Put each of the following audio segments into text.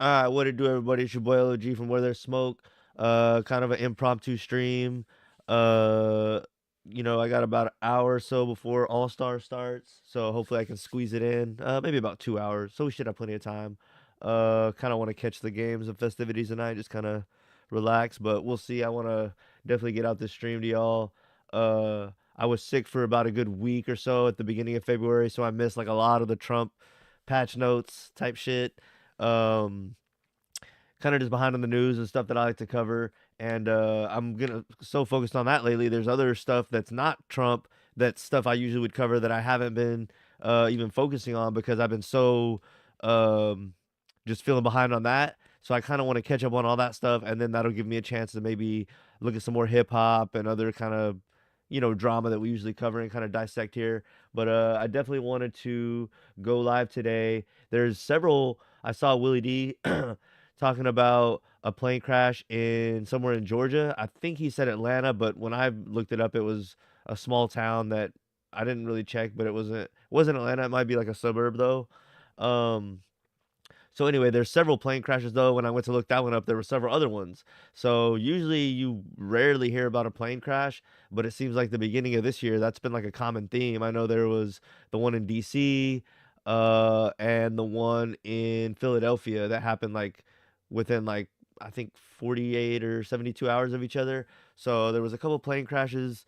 What it do, everybody? It's your boy LG from Where There's Smoke. Kind of an impromptu stream. Uh, I got about an hour or so before All Star starts, so hopefully I can squeeze it in. Maybe about 2 hours, so we should have plenty of time. Kind of want to catch the games and festivities tonight, just kind of relax, but we'll see. I want to definitely get out this stream to y'all. I was sick for about a good week or so at the beginning of February, so I missed like a lot of the Trump patch notes type shit. Um, Kind of just behind on the news and stuff that I like to cover. And I'm gonna so focused on that lately. There's other stuff that's not Trump. That's stuff I usually would cover that I haven't been even focusing on because I've been so um, just feeling behind on that. So I kind of want to catch up on all that stuff, and then that'll give me a chance to maybe look at some more hip hop and other kind of drama that we usually cover and kind of dissect here. But I definitely wanted to go live today. There's several. I saw Willie D talking about a plane crash in somewhere in Georgia. I think he said Atlanta, but when I looked it up, it was a small town that I didn't really check, but it wasn't Atlanta. It might be like a suburb though. Um, so anyway, there's several plane crashes though. When I went to look that one up, there were several other ones. So usually you rarely hear about a plane crash, but it seems like the beginning of this year, that's been like a common theme. I know there was the one in DC, and the one in Philadelphia that happened like within like I think 48 or 72 hours of each other. So there was a couple plane crashes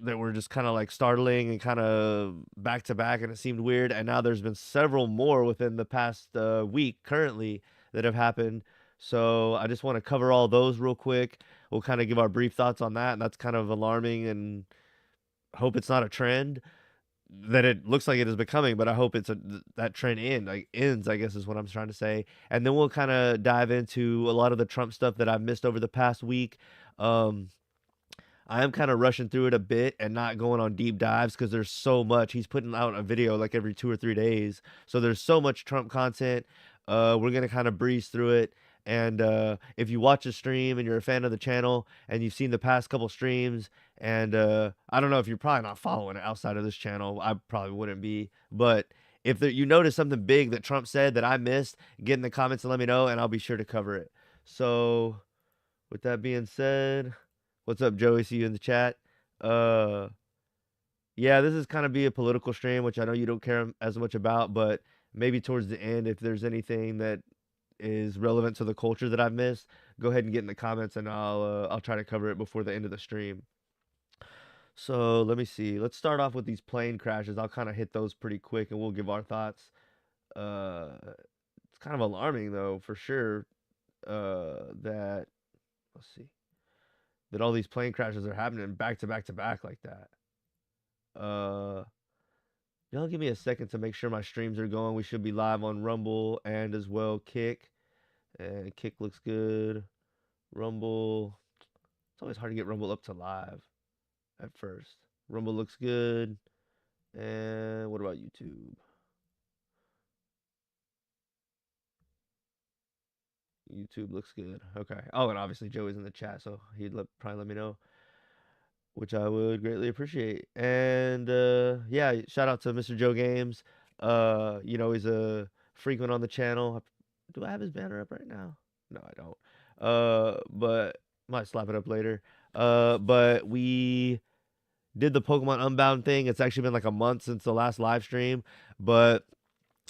that were just kind of like startling and kind of back to back, and it seemed weird. And now there's been several more within the past week currently that have happened. So I just want to cover all those real quick. We'll kind of give our brief thoughts on that, and that's kind of alarming. And hope it's not a trend that it looks like it is becoming, but I hope that trend ends. I guess is what I'm trying to say. And then we'll kind of dive into a lot of the Trump stuff that I've missed over the past week. Um, I am kind of rushing through it a bit and not going on deep dives because there's so much. He's putting out a video like every 2 or 3 days. So there's so much Trump content. We're going to kind of breeze through it. And if you watch a stream and you're a fan of the channel and you've seen the past couple streams, and I don't know if you're probably not following it outside of this channel, I probably wouldn't be. But if you notice something big that Trump said that I missed, get in the comments and let me know, and I'll be sure to cover it. So with that being said, what's up, Joey? See you in the chat. Uh, yeah, this is kind of be a political stream, which I know you don't care as much about, but maybe towards the end, if there's anything that is relevant to the culture that I've missed, go ahead and get in the comments, and I'll try to cover it before the end of the stream. So let me see. Let's start off with these plane crashes. I'll kind of hit those pretty quick, and we'll give our thoughts. Uh, it's kind of alarming though, for sure. That let's see that all these plane crashes are happening back to back to back like that. Uh, y'all give me a second to make sure my streams are going. We should be live on Rumble and as well Kick. And Kick looks good. Rumble. It's always hard to get Rumble up to live at first. Rumble looks good. And what about YouTube? YouTube looks good. Okay. Oh, and obviously Joey's in the chat, so probably let me know, which I would greatly appreciate. And yeah, shout out to Mr. Joe Games. He's a frequent on the channel. Do I have his banner up right now? No, I don't. But might slap it up later. But we did the Pokemon Unbound thing. It's actually been like a month since the last live stream, but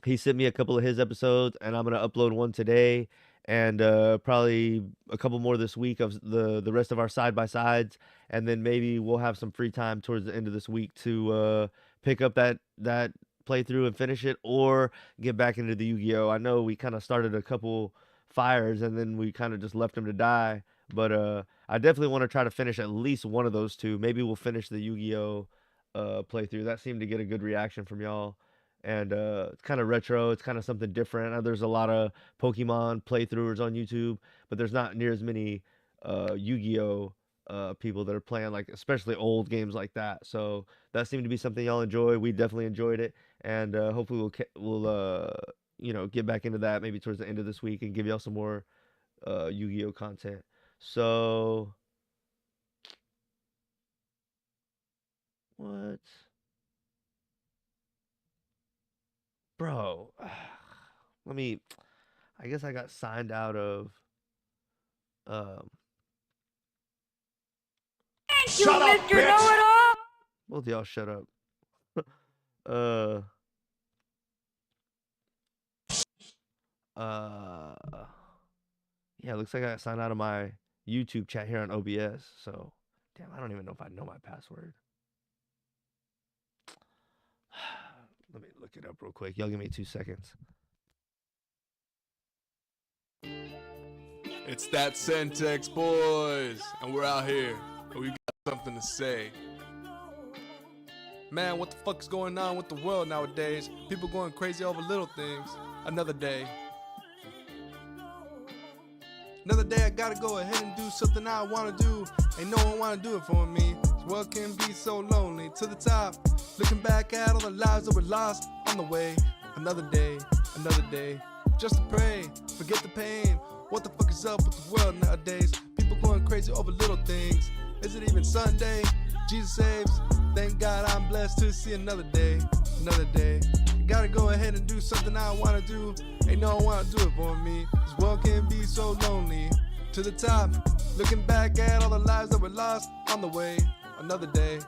he sent me a couple of his episodes, and I'm gonna upload one today, and probably a couple more this week of the rest of our side by sides, and then maybe we'll have some free time towards the end of this week to pick up that playthrough and finish it, or get back into the Yu-Gi-Oh. I know we kind of started a couple fires and then we kind of just left them to die, but I definitely want to try to finish at least one of those two. Maybe we'll finish the Yu-Gi-Oh playthrough. That seemed to get a good reaction from y'all, and it's kind of retro. It's kind of something different. There's a lot of Pokemon playthroughers on YouTube, but there's not near as many Yu-Gi-Oh people that are playing like especially old games like that. So that seemed to be something y'all enjoy. We definitely enjoyed it, and hopefully we'll get back into that maybe towards the end of this week and give y'all some more Yu-Gi-Oh content. So what, bro? Let me. I guess I got signed out of um Thank you, Mr. Know-It-All. both y'all shut up. uh uh yeah, it looks like I got signed out of my YouTube chat here on OBS. So damn, I don't even know if I know my password. Let me look it up real quick. Y'all give me 2 seconds. It's that Centex boys, and we're out here, and we got something to say. Man, what the fuck is going on with the world nowadays? People going crazy over little things. Another day. Another day I gotta go ahead and do something I wanna do. Ain't no one wanna do it for me. This world can be so lonely. To the top, looking back at all the lives that were lost on the way. Another day, just to pray, forget the pain. What the fuck is up with the world nowadays? People going crazy over little things. Is it even Sunday? Jesus saves. Thank God I'm blessed to see another day. Gotta go ahead and do something I wanna do. Ain't no one wanna do it for me. This world can be so lonely. To the top, looking back at all the lives that were lost on the way. Another day,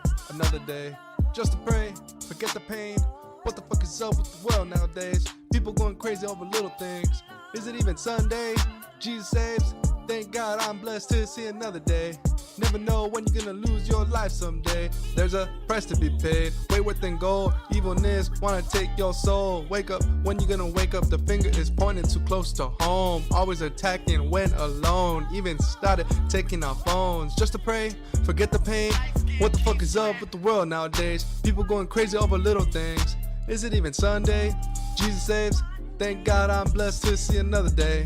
just to pray, forget the pain. What the fuck is up with the world nowadays? People going crazy over little things. Is it even Sunday? Jesus saves. Thank God I'm blessed to see another day. Never know when you're gonna lose your life someday. There's a price to be paid, wayward than gold. Evilness wanna take your soul. Wake up when you're gonna wake up. The finger is pointing too close to home. Always attacking when alone. Even started taking our phones just to pray, forget the pain. What the fuck is up with the world nowadays? People going crazy over little things. Is it even Sunday? Jesus saves. Thank God I'm blessed to see another day.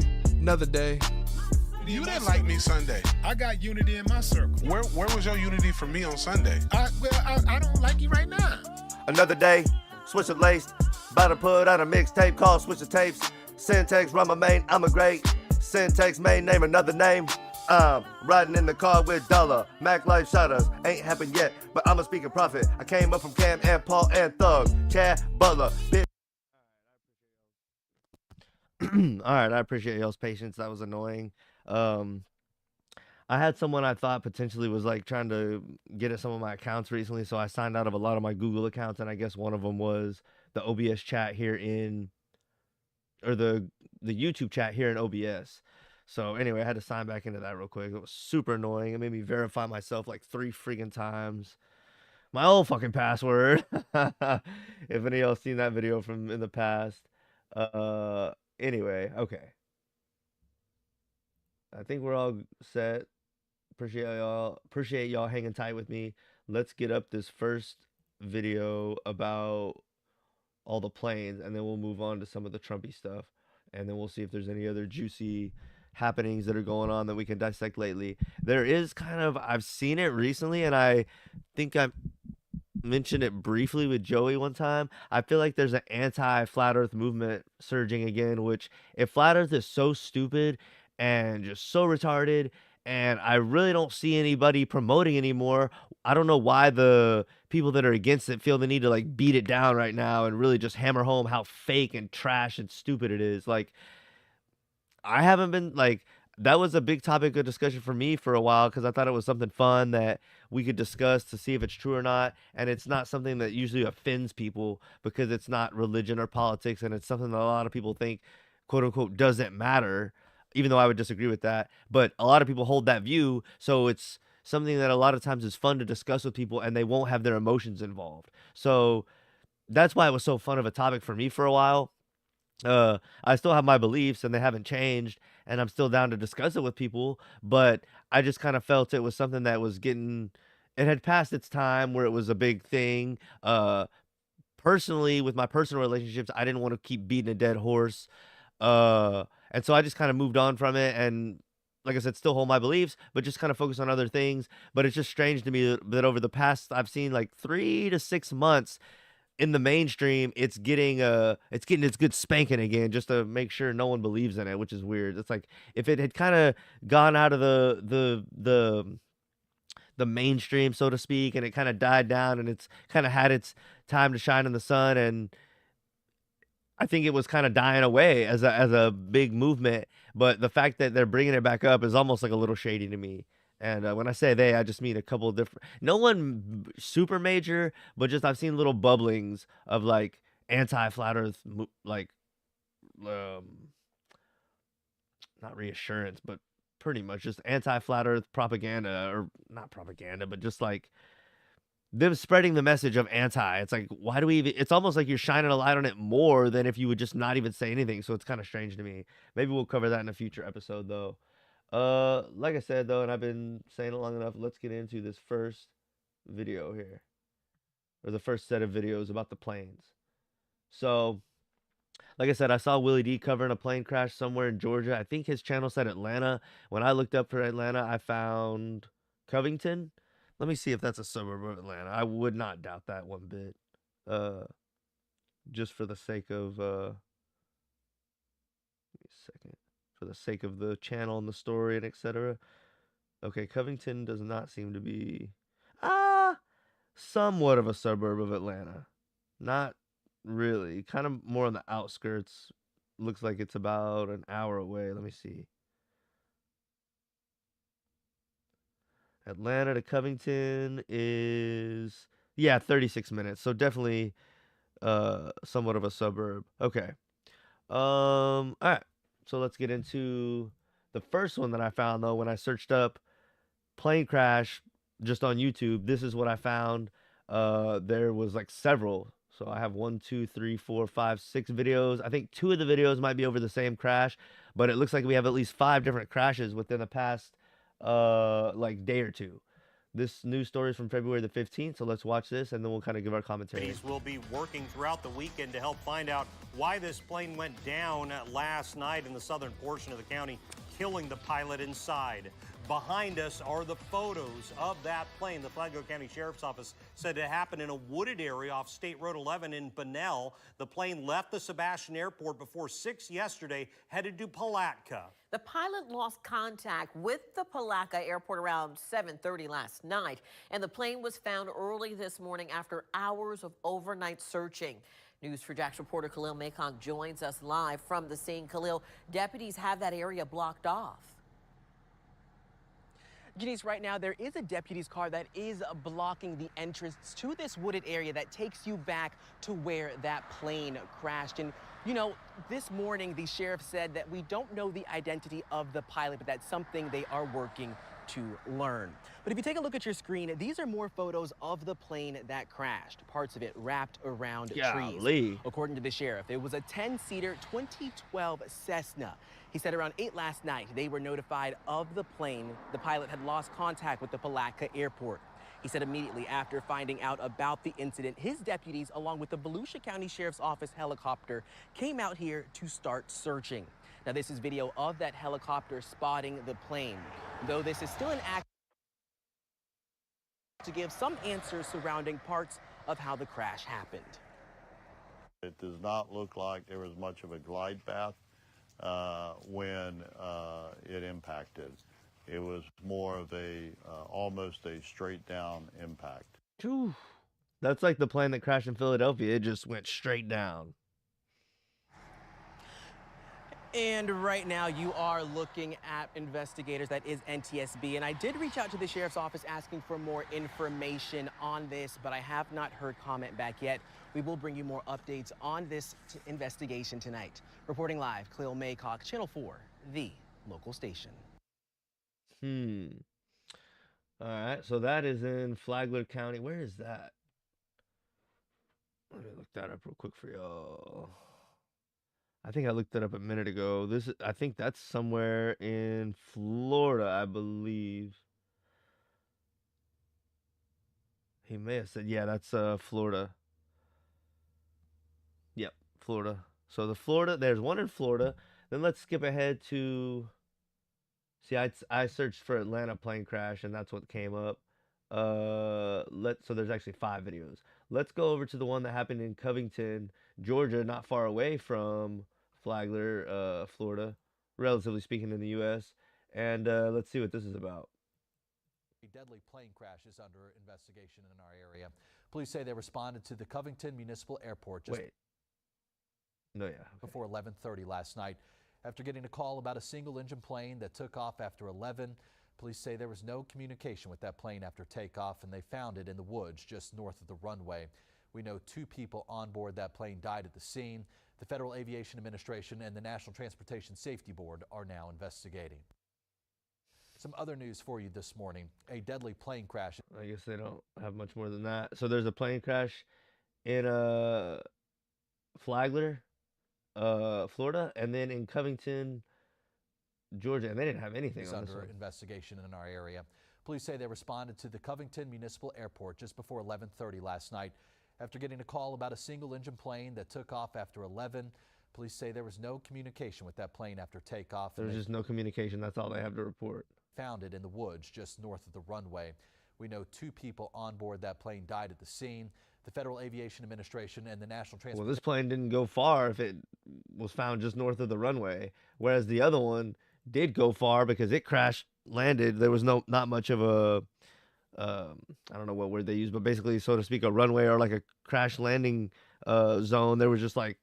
You didn't like me Sunday. I got unity in my circle. Where was your unity for me on Sunday? I don't like you right now. Another day, switch it laced. About to put out a mixtape called Switch the Tapes. Syntax, run my main, I'm a great. Syntax, main name, another name. Riding in the car with Dollar. Mac Life Shutters. Ain't happened yet, but I'm a speaking prophet. I came up from Cam and Paul and Thug. Chad Butler. Alright, I appreciate y'all's patience. That was annoying. I had someone I thought potentially was like trying to get at some of my accounts recently, so I signed out of a lot of my Google accounts, and I guess one of them was the OBS chat here or the YouTube chat here in OBS. So anyway, I had to sign back into that real quick. It was super annoying. It made me verify myself like 3 freaking times. My old fucking password. If any of y'all seen that video from in the past. Anyway, okay. I think we're all set. Appreciate y'all hanging tight with me. Let's get up this first video about all the planes, and then we'll move on to some of the Trumpy stuff, and then we'll see if there's any other juicy happenings that are going on that we can dissect lately. There is kind of, I've seen it recently, and I think I mentioned it briefly with Joey one time. I feel like there's an anti-flat earth movement surging again, which if flat earth is so stupid and just so retarded, and I really don't see anybody promoting anymore, I don't know why the people that are against it feel the need to like beat it down right now and really just hammer home how fake and trash and stupid it is. Like, I haven't been like, that was a big topic of discussion for me for a while because I thought it was something fun that we could discuss to see if it's true or not. And it's not something that usually offends people because it's not religion or politics, and it's something that a lot of people think, quote unquote, doesn't matter, even though I would disagree with that. But a lot of people hold that view, so it's something that a lot of times is fun to discuss with people, and they won't have their emotions involved. So that's why it was so fun of a topic for me for a while. I still have my beliefs and they haven't changed, and I'm still down to discuss it with people, but I just kind of felt it was something that was getting, it had passed its time where it was a big thing. Personally, with my personal relationships, I didn't want to keep beating a dead horse. And so I just kind of moved on from it, and like I said, still hold my beliefs, but just kind of focus on other things. But it's just strange to me that over the past, I've seen like 3 to 6 months, in the mainstream, it's getting its good spanking again, just to make sure no one believes in it, which is weird. It's like if it had kind of gone out of the mainstream, so to speak, and it kind of died down, and it's kind of had its time to shine in the sun, and I think it was kind of dying away as a big movement, but the fact that they're bringing it back up is almost like a little shady to me. And when I say they, I just mean a couple of different, no one super major, but just I've seen little bubblings of like anti-flat Earth, like not reassurance, but pretty much just anti-flat Earth propaganda, or not propaganda, but just like them spreading the message of anti. It's like, why do we even, it's almost like you're shining a light on it more than if you would just not even say anything. So it's kind of strange to me. Maybe we'll cover that in a future episode though. Like I said though, and I've been saying it long enough, let's get into this first video here, or the first set of videos about the planes. So like I said, I saw Willie D covering a plane crash somewhere in Georgia. I think his channel said Atlanta. When I looked up for Atlanta, I found Covington. Let me see if that's a suburb of Atlanta. I would not doubt that one bit. Just for the sake of give me a second. For the sake of the channel and the story and etc. Okay, Covington does not seem to be somewhat of a suburb of Atlanta. Not really. Kind of more on the outskirts. Looks like it's about an hour away. Let me see. Atlanta to Covington is, yeah, 36 minutes. So definitely somewhat of a suburb. Okay. All right. So let's get into the first one that I found though when I searched up plane crash just on YouTube. This is what I found. There was like several. So I have 1, 2, 3, 4, 5, 6 videos. I think 2 of the videos might be over the same crash, but it looks like we have at least 5 different crashes within the past like day or two. This news story is from February the 15th, so let's watch this and then we'll kind of give our commentary. Police will be working throughout the weekend to help find out why this plane went down last night in the southern portion of the county, killing the pilot inside. Behind us are the photos of that plane. The Flagler County Sheriff's Office said it happened in a wooded area off State Road 11 in Bunnell. The plane left the Sebastian Airport before 6 yesterday, headed to Palatka. The pilot lost contact with the Palatka Airport around 7:30 last night, and the plane was found early this morning after hours of overnight searching. News4JAX reporter Khalil Maycock joins us live from the scene. Khalil, deputies have that area blocked off. Janice, right now there is a deputy's car that is blocking the entrance to this wooded area that takes you back to where that plane crashed. And, you know, this morning the sheriff said that we don't know the identity of the pilot, but that's something they are working to learn. But if you take a look at your screen, these are more photos of the plane that crashed, parts of it wrapped around trees. According to the sheriff, it was a 10-seater 2012 Cessna. He said around 8 last night, they were notified of the plane. The pilot had lost contact with the Palatka Airport. He said immediately after finding out about the incident, his deputies, along with the Volusia County Sheriff's Office helicopter, came out here to start searching. Now, this is video of that helicopter spotting the plane. Though this is still an act to give some answers surrounding parts of how the crash happened. It does not look like there was much of a glide path when it impacted. It was more of a almost a straight down impact. Whew. That's like the plane that crashed in Philadelphia. It just went straight down. And right now you are looking at investigators, that is NTSB. And I did reach out to the sheriff's office asking for more information on this, but I have not heard comment back yet. We will bring you more updates on this investigation tonight. Reporting live, Khalil Maycock, Channel 4, the local station. All right, so that is in Flagler County. Where is that? Let me look that up real quick for y'all. I think I looked it up a minute ago. I think that's somewhere in Florida, I believe. He may have said, yeah, that's Florida. Yep, Florida. So there's one in Florida. Then let's skip ahead to, see, I searched for Atlanta plane crash and that's what came up. So there's actually 5 videos. Let's go over to the one that happened in Covington, Georgia, not far away from Flagler, Florida, relatively speaking, in the U.S. And let's see what this is about. A deadly plane crash is under investigation in our area. Police say they responded to the Covington Municipal Airport. No, yeah. before 11:30 last night. After getting a call about a single-engine plane that took off after 11, police say there was no communication with that plane after takeoff, and they found it in the woods just north of the runway. We know 2 people on board that plane died at the scene. The Federal Aviation Administration and the National Transportation Safety Board are now investigating. Some other news for you this morning. A deadly plane crash. I guess they don't have much more than that. So there's a plane crash in Flagler, Florida, and then in Covington, Georgia, and they didn't have anything is on this under one. investigation in our area. Police say they responded to the Covington Municipal Airport just before 11:30 last night after getting a call about a single-engine plane that took off after 11. Police say there was no communication with that plane after takeoff. There was just no communication. That's all they have to report. Found it in the woods just north of the runway. We know 2 people on board that plane died at the scene. The Federal Aviation Administration and the National Transportation. Well, this plane didn't go far if it was found just north of the runway, whereas the other one did go far because it crash landed. There was not much of a I don't know what word they use, but basically, so to speak, a runway or like a crash landing zone. There was just like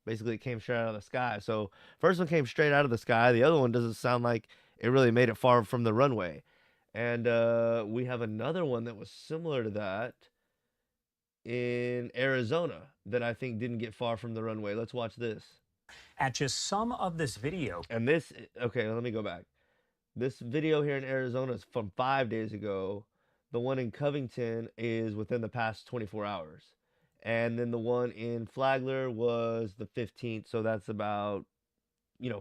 basically it came straight out of the sky. So first one came straight out of the sky. The other one doesn't sound like it really made it far from the runway. And we have another one that was similar to that in Arizona that I think didn't get far from the runway. Let's watch this. At just some of this video. And this, okay, let me go back. This video here in Arizona is from 5 days ago. The one in Covington is within the past 24 hours. And then the one in Flagler was the 15th. So that's about,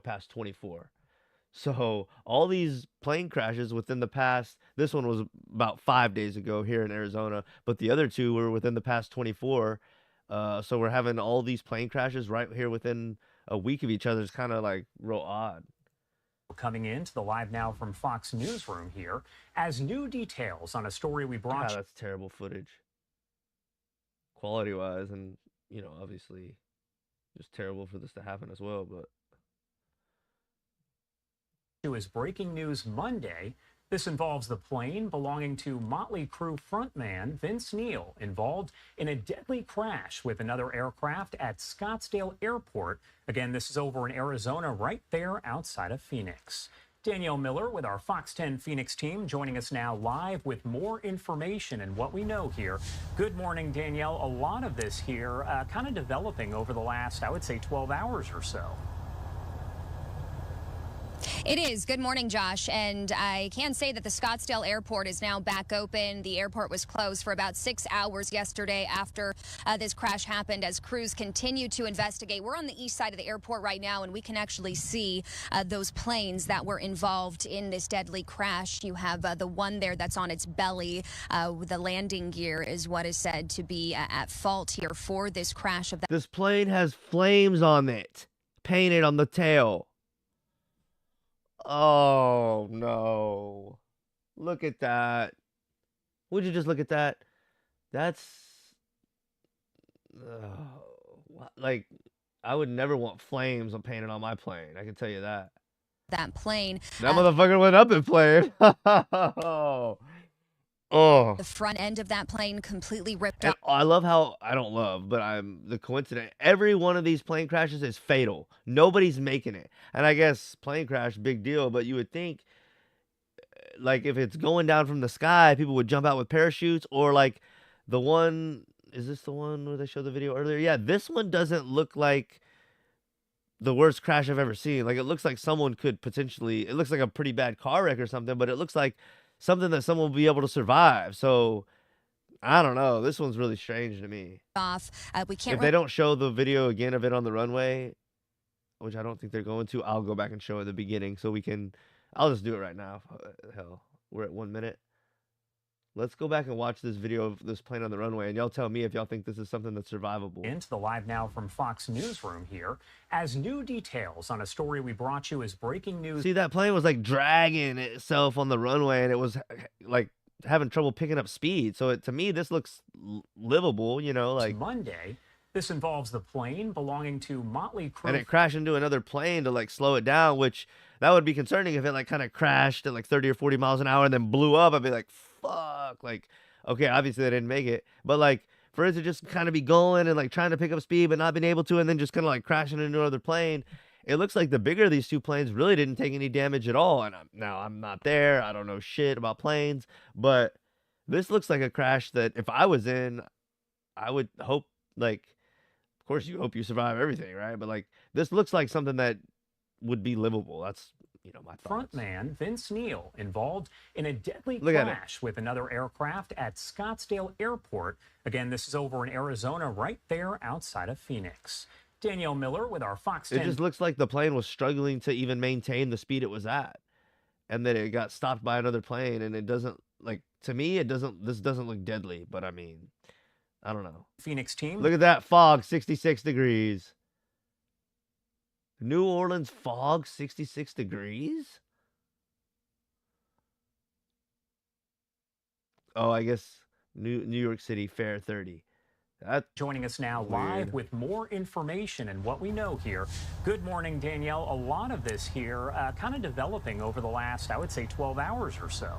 past 24. So all these plane crashes within the past, this one was about 5 days ago here in Arizona, but the other 2 were within the past 24. So we're having all these plane crashes right here within a week of each other. It's kind of like real odd. Coming into the Live Now from Fox Newsroom here as new details on a story we brought you. That's terrible footage. Quality wise, and obviously just terrible for this to happen as well, but is breaking news Monday. This involves the plane belonging to Motley Crue frontman Vince Neil, involved in a deadly crash with another aircraft at Scottsdale Airport. Again, this is over in Arizona, right there outside of Phoenix. Danielle Miller with our Fox 10 Phoenix team joining us now live with more information and what we know here. Good morning, Danielle. A lot of this here kind of developing over the last, I would say, 12 hours or so. It is. Good morning, Josh. And I can say that the Scottsdale Airport is now back open. The airport was closed for about 6 hours yesterday after this crash happened as crews continue to investigate. We're on the east side of the airport right now, and we can actually see those planes that were involved in this deadly crash. You have the one there that's on its belly. The landing gear is what is said to be at fault here for this crash. This plane has flames on it, painted on the tail. Oh, no. Look at that. Would you just look at that? That's... like, I would never want flames painted on my plane. I can tell you that. That plane. That motherfucker went up in flames. Oh. The front end of that plane completely ripped And off. I love how, I don't love, but the coincidence. Every one of these plane crashes is fatal. Nobody's making it. And I guess plane crash, big deal, but you would think, like, if it's going down from the sky, people would jump out with parachutes, or like the one, is this the one where they showed the video earlier? Yeah, this one doesn't look like the worst crash I've ever seen. Like, it looks like someone could potentially, it looks like a pretty bad car wreck or something, but it looks like something that someone will be able to survive. So I don't know. This one's really strange to me. We can't. If they don't show the video again of it on the runway, which I don't think they're going to, I'll go back and show it at the beginning so we can. I'll just do it right now. Hell, we're at 1 minute. Let's go back and watch this video of this plane on the runway, and y'all tell me if y'all think this is something that's survivable. Into the Live Now from Fox Newsroom here as new details on a story we brought you as breaking news. See, that plane was like dragging itself on the runway, and it was like having trouble picking up speed. So to me, this looks livable, like Monday. This involves the plane belonging to Motley Crue. And it crashed into another plane to like slow it down, which that would be concerning if it like kind of crashed at like 30 or 40 miles an hour and then blew up. I'd be like, fuck. Like, okay, obviously they didn't make it, but like for it to just kind of be going and like trying to pick up speed but not being able to, and then just kind of like crashing into another plane. It looks like the bigger of these two planes really didn't take any damage at all. And I'm not there. I don't know shit about planes, but this looks like a crash that if I was in, I would hope, like, of course you hope you survive everything, right? But like, this looks like something that would be livable. That's, my thoughts. Frontman Vince Neil involved in a deadly Look at it. crash with another aircraft at Scottsdale Airport. Again, this is over in Arizona, right there outside of Phoenix. Danielle Miller with our Fox 10. It just looks like the plane was struggling to even maintain the speed it was at, and then it got stopped by another plane. And it doesn't, like, to me, this doesn't look deadly, but I mean, I don't know. Phoenix team. Look at that fog, 66 degrees. New Orleans fog, 66 degrees? Oh, I guess New York City fair 30. Joining us now live with more information and what we know here. Good morning, Danielle. A lot of this here kind of developing over the last, I would say, 12 hours or so.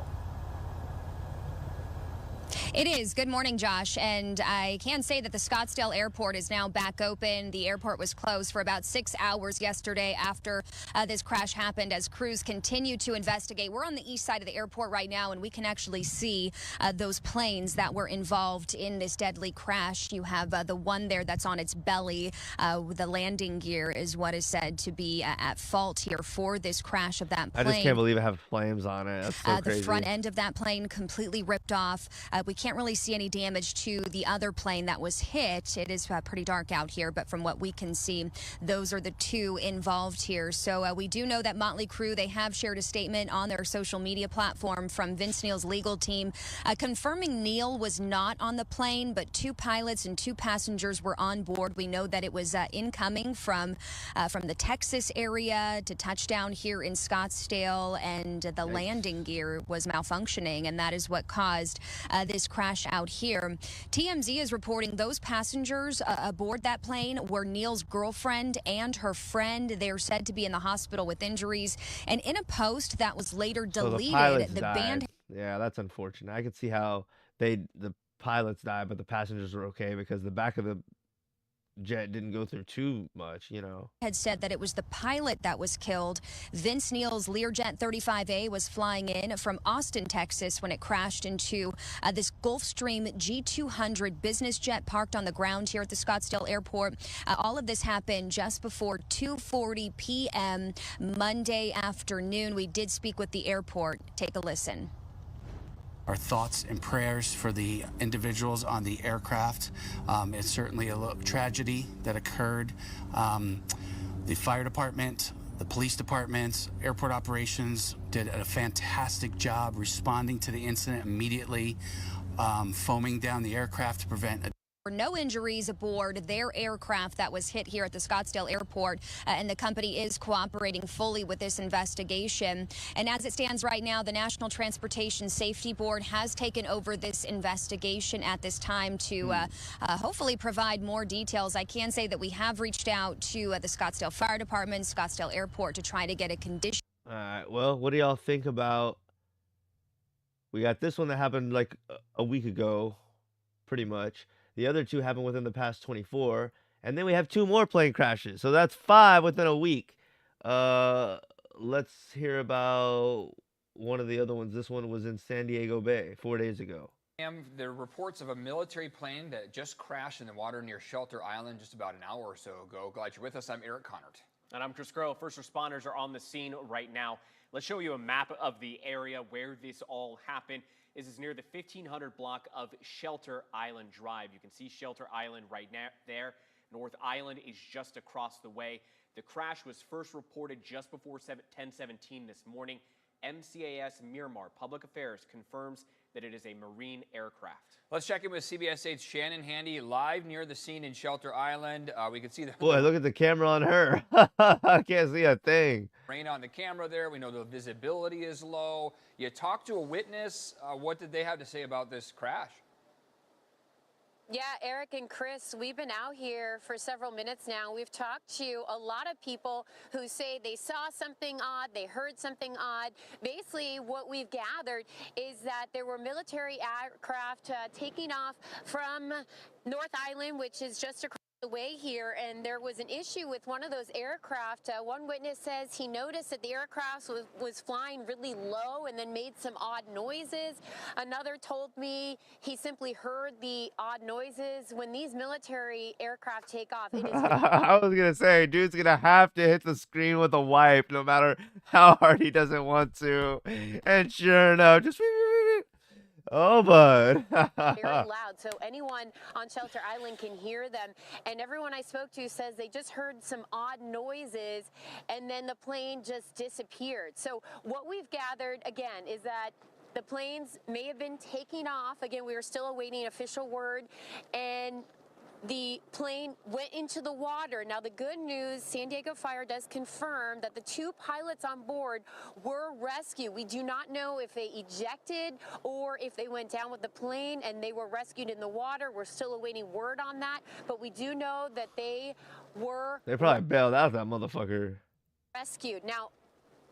It is. Good morning, Josh. And I can say that the Scottsdale Airport is now back open. The airport was closed for about 6 hours yesterday after this crash happened as crews continue to investigate. We're on the east side of the airport right now, and we can actually see those planes that were involved in this deadly crash. You have the one there that's on its belly. The landing gear is what is said to be at fault here for this crash of that plane. I just can't believe it has flames on it. That's so crazy. The front end of that plane completely ripped off. We can't really see any damage to the other plane that was hit. It is pretty dark out here, but from what we can see, those are the two involved here. So we do know that Motley Crue, they have shared a statement on their social media platform from Vince Neil's legal team, confirming Neil was not on the plane, but 2 pilots and 2 passengers were on board. We know that it was incoming from the Texas area to touchdown here in Scottsdale, and the landing gear was malfunctioning, and that is what caused this crash out here. TMZ is reporting those passengers aboard that plane were Neil's girlfriend and her friend. They're said to be in the hospital with injuries. And in a post that was later deleted, the band. Yeah, that's unfortunate. I could see how the pilots died, but the passengers were okay because the back of the jet didn't go through too much, had said that it was the pilot that was killed. Vince Neil's Learjet 35A was flying in from Austin, Texas when it crashed into this Gulfstream G200 business jet parked on the ground here at the Scottsdale Airport. All of this happened just before 2:40 p.m. Monday afternoon. We did speak with the airport. Take a listen. Our thoughts and prayers for the individuals on the aircraft. It's certainly a tragedy that occurred. The fire department, the police department, airport operations did a fantastic job responding to the incident immediately, foaming down the aircraft to prevent There were no injuries aboard their aircraft that was hit here at the Scottsdale Airport, and the company is cooperating fully with this investigation. And as it stands right now, the National Transportation Safety Board has taken over this investigation at this time to hopefully provide more details. I can say that we have reached out to the Scottsdale Fire Department, Scottsdale Airport to try to get a condition. All right. Well, what do y'all think about? We got this one that happened like a week ago, pretty much. The other 2 happened within the past 24. And then we have 2 more plane crashes. So that's 5 within a week. Let's hear about one of the other ones. This one was in San Diego Bay 4 days ago. There are reports of a military plane that just crashed in the water near Shelter Island just about an hour or so ago. Glad you're with us. I'm Eric Connert. And I'm Chris Groh. First responders are on the scene right now. Let's show you a map of the area where this all happened. This is near the 1500 block of Shelter Island Drive. You can see Shelter Island right now there. North Island is just across the way. The crash was first reported just before 10:17 this morning. MCAS Miramar Public Affairs confirms that it is a Marine aircraft. Let's check in with CBS 8's Shannon Handy live near the scene in Shelter Island. We can see the Boy, look at the camera on her. I can't see a thing. Rain on the camera there. We know the visibility is low. You talked to a witness. What did they have to say about this crash? Yeah, Eric and Chris, we've been out here for several minutes now. We've talked to a lot of people who say they saw something odd, they heard something odd. Basically, what we've gathered is that there were military aircraft taking off from North Island, which is just across the way here, and there was an issue with one of those aircraft. One witness says he noticed that the aircraft was flying really low and then made some odd noises. Another told me he simply heard the odd noises. When these military aircraft take off, it is I was gonna say, dude's gonna have to hit the screen with a wipe, no matter how hard he doesn't want to. And sure enough, just oh, bud. very loud, so anyone on Shelter Island can hear them. And everyone I spoke to says they just heard some odd noises, and then the plane just disappeared. So what we've gathered, again, is that the planes may have been taking off. Again, we are still awaiting official word, and the plane went into the water. Now, the good news, San Diego Fire does confirm that the 2 pilots on board were rescued. We do not know if they ejected or if they went down with the plane and they were rescued in the water. We're still awaiting word on that, but we do know that they were They probably bailed out that motherfucker. rescued. Now,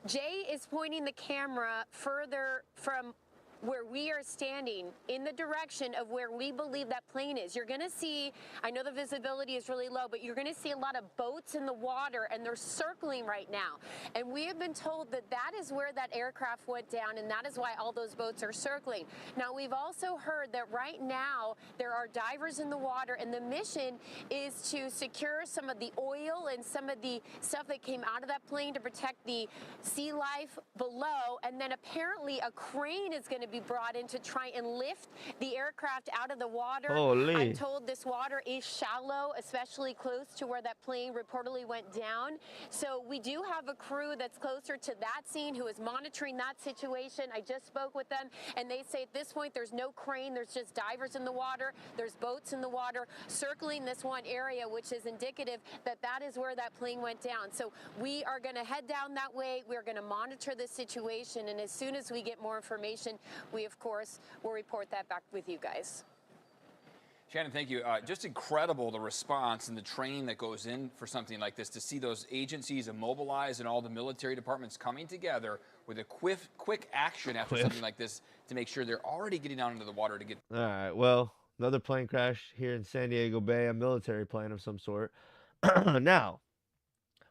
Jay is pointing the camera further from where we are standing in the direction of where we believe that plane is. You're going to see, I know the visibility is really low, but you're going to see a lot of boats in the water, and they're circling right now. And we have been told that that is where that aircraft went down, and that is why all those boats are circling. Now, we've also heard that right now there are divers in the water, and the mission is to secure some of the oil and some of the stuff that came out of that plane to protect the sea life below. And then apparently a crane is going to be brought in to try and lift the aircraft out of the water. Holy. I'm told this water is shallow, especially close to where that plane reportedly went down. So we do have a crew that's closer to that scene who is monitoring that situation. I just spoke with them, and they say at this point there's no crane, there's just divers in the water, there's boats in the water circling this one area, which is indicative that that is where that plane went down. So we are going to head down that way. We're going to monitor this situation, and as soon as we get more information, we, of course, will report that back with you guys. Shannon, thank you. Just incredible, the response and the training that goes in for something like this, to see those agencies immobilized and all the military departments coming together with a quick action after something like this to make sure they're already getting out into the water to get. All right, well, another plane crash here in San Diego Bay, a military plane of some sort. Now,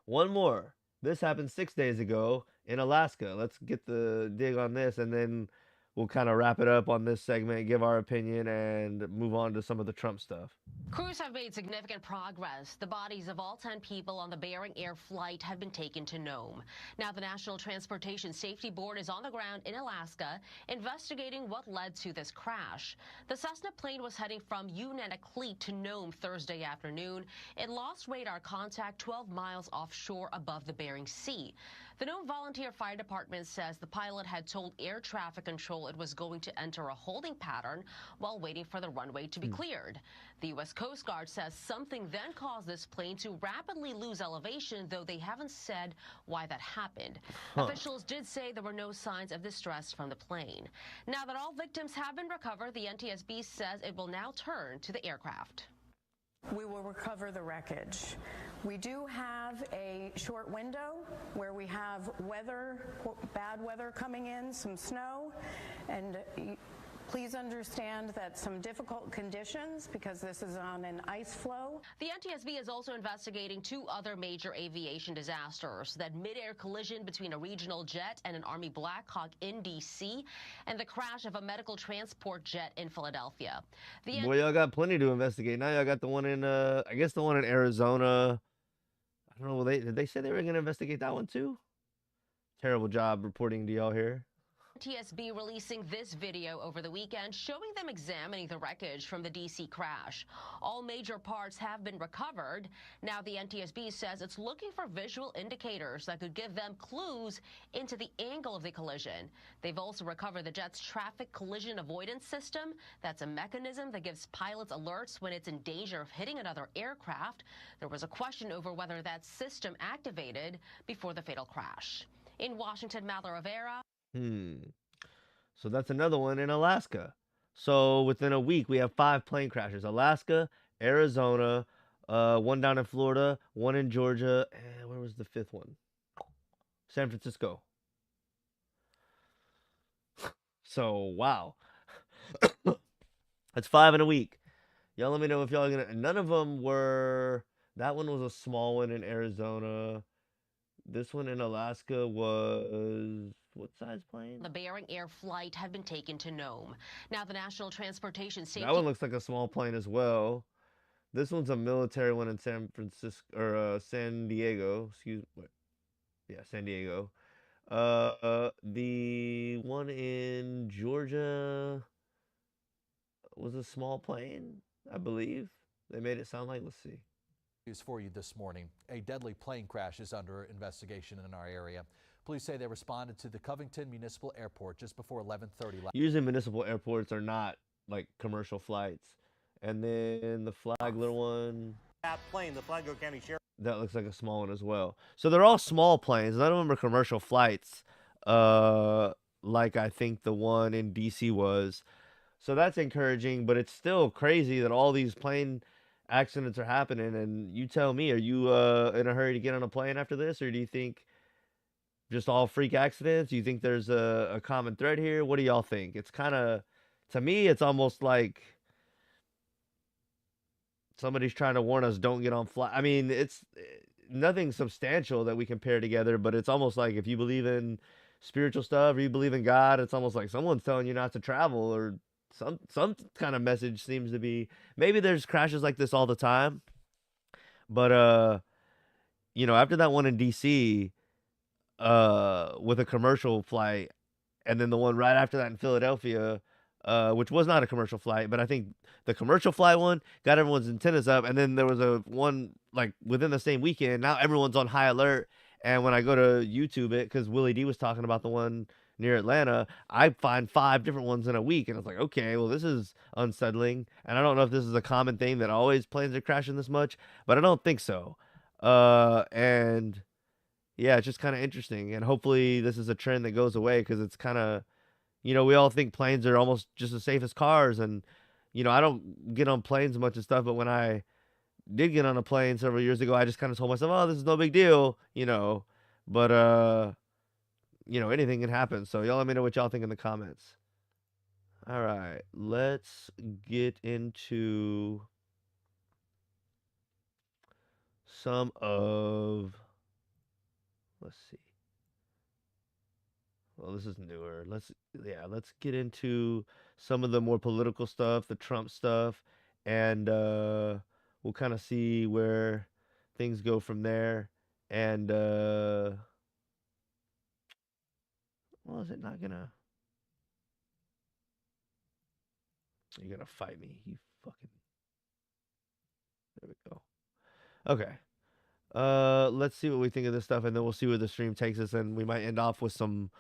one more. This happened 6 days ago in Alaska. Let's get the dig on this, and then we'll kind of wrap it up on this segment, give our opinion, and move on to some of the Trump stuff. Crews have made significant progress. The bodies of all 10 people on the Bering Air flight have been taken to Nome. Now, the National Transportation Safety Board is on the ground in Alaska investigating what led to this crash. The Cessna plane was heading from Unanakleet to Nome Thursday afternoon. It lost radar contact 12 miles offshore above the Bering Sea. The Nome Volunteer Fire Department says the pilot had told air traffic control it was going to enter a holding pattern while waiting for the runway to be cleared. The U.S. Coast Guard says something then caused this plane to rapidly lose elevation, though they haven't said why that happened. Officials did say there were no signs of distress from the plane. Now that all victims have been recovered, the NTSB says it will now turn to the aircraft. We will recover the wreckage. We do have a short window where we have weather, bad weather coming in, some snow, and please understand that some difficult conditions because this is on an ice flow. The NTSB is also investigating 2 other major aviation disasters: that mid-air collision between a regional jet and an Army Black Hawk in D.C., and the crash of a medical transport jet in Philadelphia. Boy, y'all got plenty to investigate. Now y'all got the one in, I guess the one in Arizona. I don't know, did they say they were going to investigate that one too? Terrible job reporting to y'all here. NTSB releasing this video over the weekend showing them examining the wreckage from the D.C. crash. All major parts have been recovered. Now the NTSB says it's looking for visual indicators that could give them clues into the angle of the collision. They've also recovered the jet's traffic collision avoidance system. That's a mechanism that gives pilots alerts when it's in danger of hitting another aircraft. There was a question over whether that system activated before the fatal crash. In Washington, Mallory Rivera. So that's another one in Alaska. So within a week, we have 5 plane crashes: Alaska, Arizona, one down in Florida, one in Georgia, and where was the 5th one? San Francisco. So wow, that's 5 in a week. Y'all let me know if y'all are gonna. None of them were. That one was a small one in Arizona. This one in Alaska was what size plane? The Bering Air flight have been taken to Nome. Now, the National Transportation Safety. That one looks like a small plane as well. This one's a military one in San Francisco or San Diego. Excuse me. Yeah, San Diego. The one in Georgia was a small plane, I believe. They made it sound like. Let's see. News for you this morning. A deadly plane crash is under investigation in our area. Police say they responded to the Covington Municipal Airport just before 11:30. Usually municipal airports are not like commercial flights. And then the Flagler one. That plane, the Flagler County Sheriff. That looks like a small one as well. So they're all small planes. None of them are commercial flights. Like I think the one in DC was. So that's encouraging, but it's still crazy that all these plane accidents are happening. And you tell me, are you in a hurry to get on a plane after this, or do you think just all freak accidents? Do you think there's a common thread here? What do y'all think? It's kind of, to me, it's almost like somebody's trying to warn us, don't get on flight. I mean, it's nothing substantial that we can pair together, but it's almost like if you believe in spiritual stuff or you believe in God, it's almost like someone's telling you not to travel, or some kind of message seems to be. Maybe there's crashes like this all the time, but you know, after that one in DC with a commercial flight, and then the one right after that in Philadelphia, which was not a commercial flight, but I think the commercial flight one got everyone's antennas up. And then there was a one like within the same weekend. Now everyone's on high alert. And when I go to YouTube it, because Willie D was talking about the one near Atlanta, I find 5 different ones in a week. And I was like, okay, well, this is unsettling. And I don't know if this is a common thing that always planes are crashing this much, but I don't think so. And yeah, it's just kind of interesting. And hopefully this is a trend that goes away, because it's kind of, you know, we all think planes are almost just as safe as cars. And, you know, I don't get on planes much and stuff, but when I did get on a plane several years ago, I just kind of told myself, oh, this is no big deal, you know. But, you know, anything can happen. So y'all let me know what y'all think in the comments. All right, let's get into some of, let's see. Well, this is newer. Let's get into some of the more political stuff, the Trump stuff, and we'll kind of see where things go from there. And well, is it not gonna? You're gonna fight me, you fucking. There we go. Okay. Let's see what we think of this stuff, and then we'll see where the stream takes us, and we might end off with some,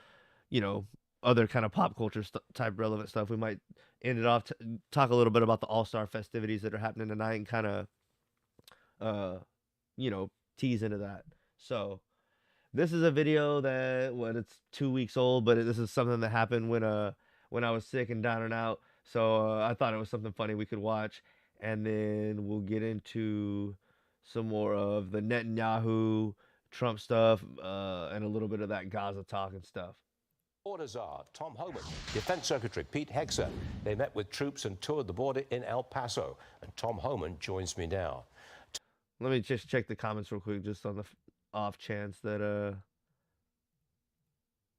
you know, other kind of pop culture type relevant stuff. We might end it off, talk a little bit about the All-Star festivities that are happening tonight, and kind of, you know, tease into that. So this is a video that, it's 2 weeks old, but this is something that happened when I was sick and down and out. So I thought it was something funny we could watch, and then we'll get into some more of the Netanyahu, Trump stuff, and a little bit of that Gaza talk and stuff. Border Czar Tom Homan, Defense Secretary Pete Hegseth, they met with troops and toured the border in El Paso. And Tom Homan joins me now. Let me just check the comments real quick, just on the off chance that,